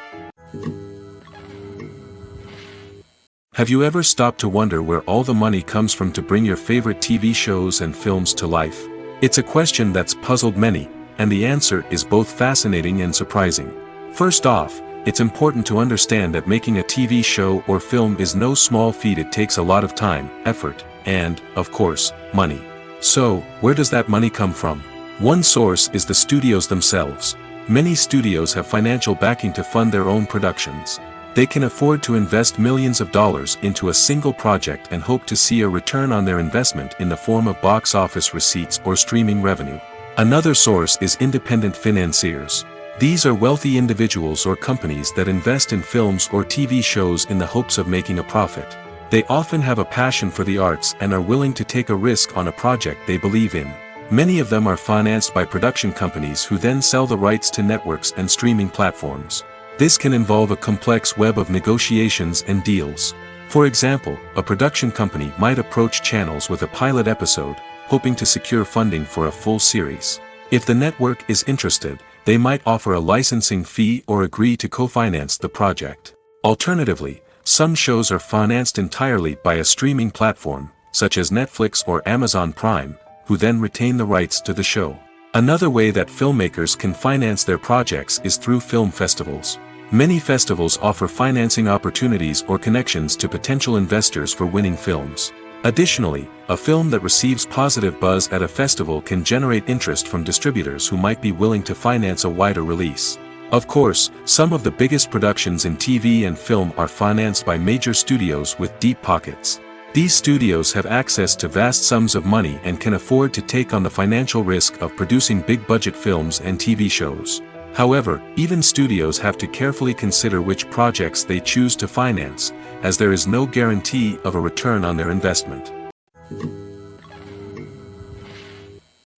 Have you ever stopped to wonder where all the money comes from to bring your favorite TV shows and films to life? It's a question that's puzzled many, and the answer is both fascinating and surprising. First off, it's important to understand that making a TV show or film is no small feat. It takes a lot of time, effort, and, of course, money. So, where does that money come from? One source is the studios themselves. Many studios have financial backing to fund their own productions. They can afford to invest millions of dollars into a single project and hope to see a return on their investment in the form of box office receipts or streaming revenue. Another source is independent financiers. These are wealthy individuals or companies that invest in films or TV shows in the hopes of making a profit. They often have a passion for the arts and are willing to take a risk on a project they believe in. Many of them are financed by production companies who then sell the rights to networks and streaming platforms. This can involve a complex web of negotiations and deals. For example, a production company might approach channels with a pilot episode, hoping to secure funding for a full series. If the network is interested, they might offer a licensing fee or agree to co-finance the project. Alternatively, some shows are financed entirely by a streaming platform, such as Netflix or Amazon Prime, who then retain the rights to the show. Another way that filmmakers can finance their projects is through film festivals. Many festivals offer financing opportunities or connections to potential investors for winning films. Additionally, a film that receives positive buzz at a festival can generate interest from distributors who might be willing to finance a wider release. Of course, some of the biggest productions in TV and film are financed by major studios with deep pockets. These studios have access to vast sums of money and can afford to take on the financial risk of producing big-budget films and TV shows. However, even studios have to carefully consider which projects they choose to finance, as there is no guarantee of a return on their investment.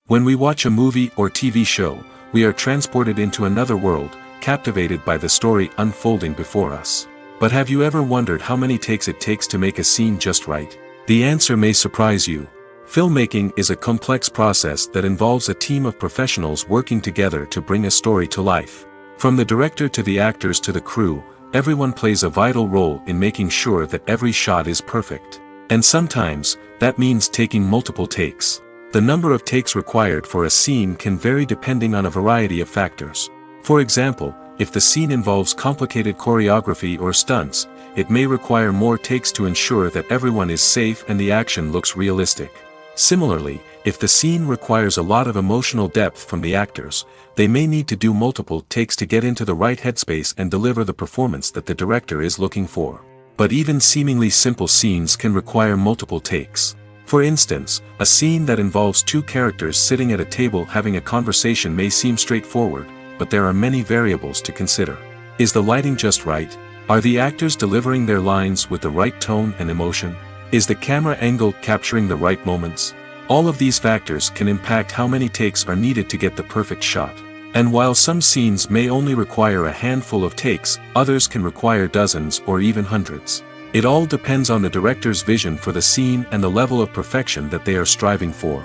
When we watch a movie or TV show, we are transported into another world, captivated by the story unfolding before us. But have you ever wondered how many takes it takes to make a scene just right? The answer may surprise you. Filmmaking is a complex process that involves a team of professionals working together to bring a story to life. From the director to the actors to the crew, everyone plays a vital role in making sure that every shot is perfect. And sometimes, that means taking multiple takes. The number of takes required for a scene can vary depending on a variety of factors. For example, if the scene involves complicated choreography or stunts, it may require more takes to ensure that everyone is safe and the action looks realistic. Similarly, if the scene requires a lot of emotional depth from the actors, they may need to do multiple takes to get into the right headspace and deliver the performance that the director is looking for. But even seemingly simple scenes can require multiple takes. For instance, a scene that involves two characters sitting at a table having a conversation may seem straightforward, but there are many variables to consider. Is the lighting just right? Are the actors delivering their lines with the right tone and emotion? Is the camera angle capturing the right moments? All of these factors can impact how many takes are needed to get the perfect shot. And while some scenes may only require a handful of takes, others can require dozens or even hundreds. It all depends on the director's vision for the scene and the level of perfection that they are striving for.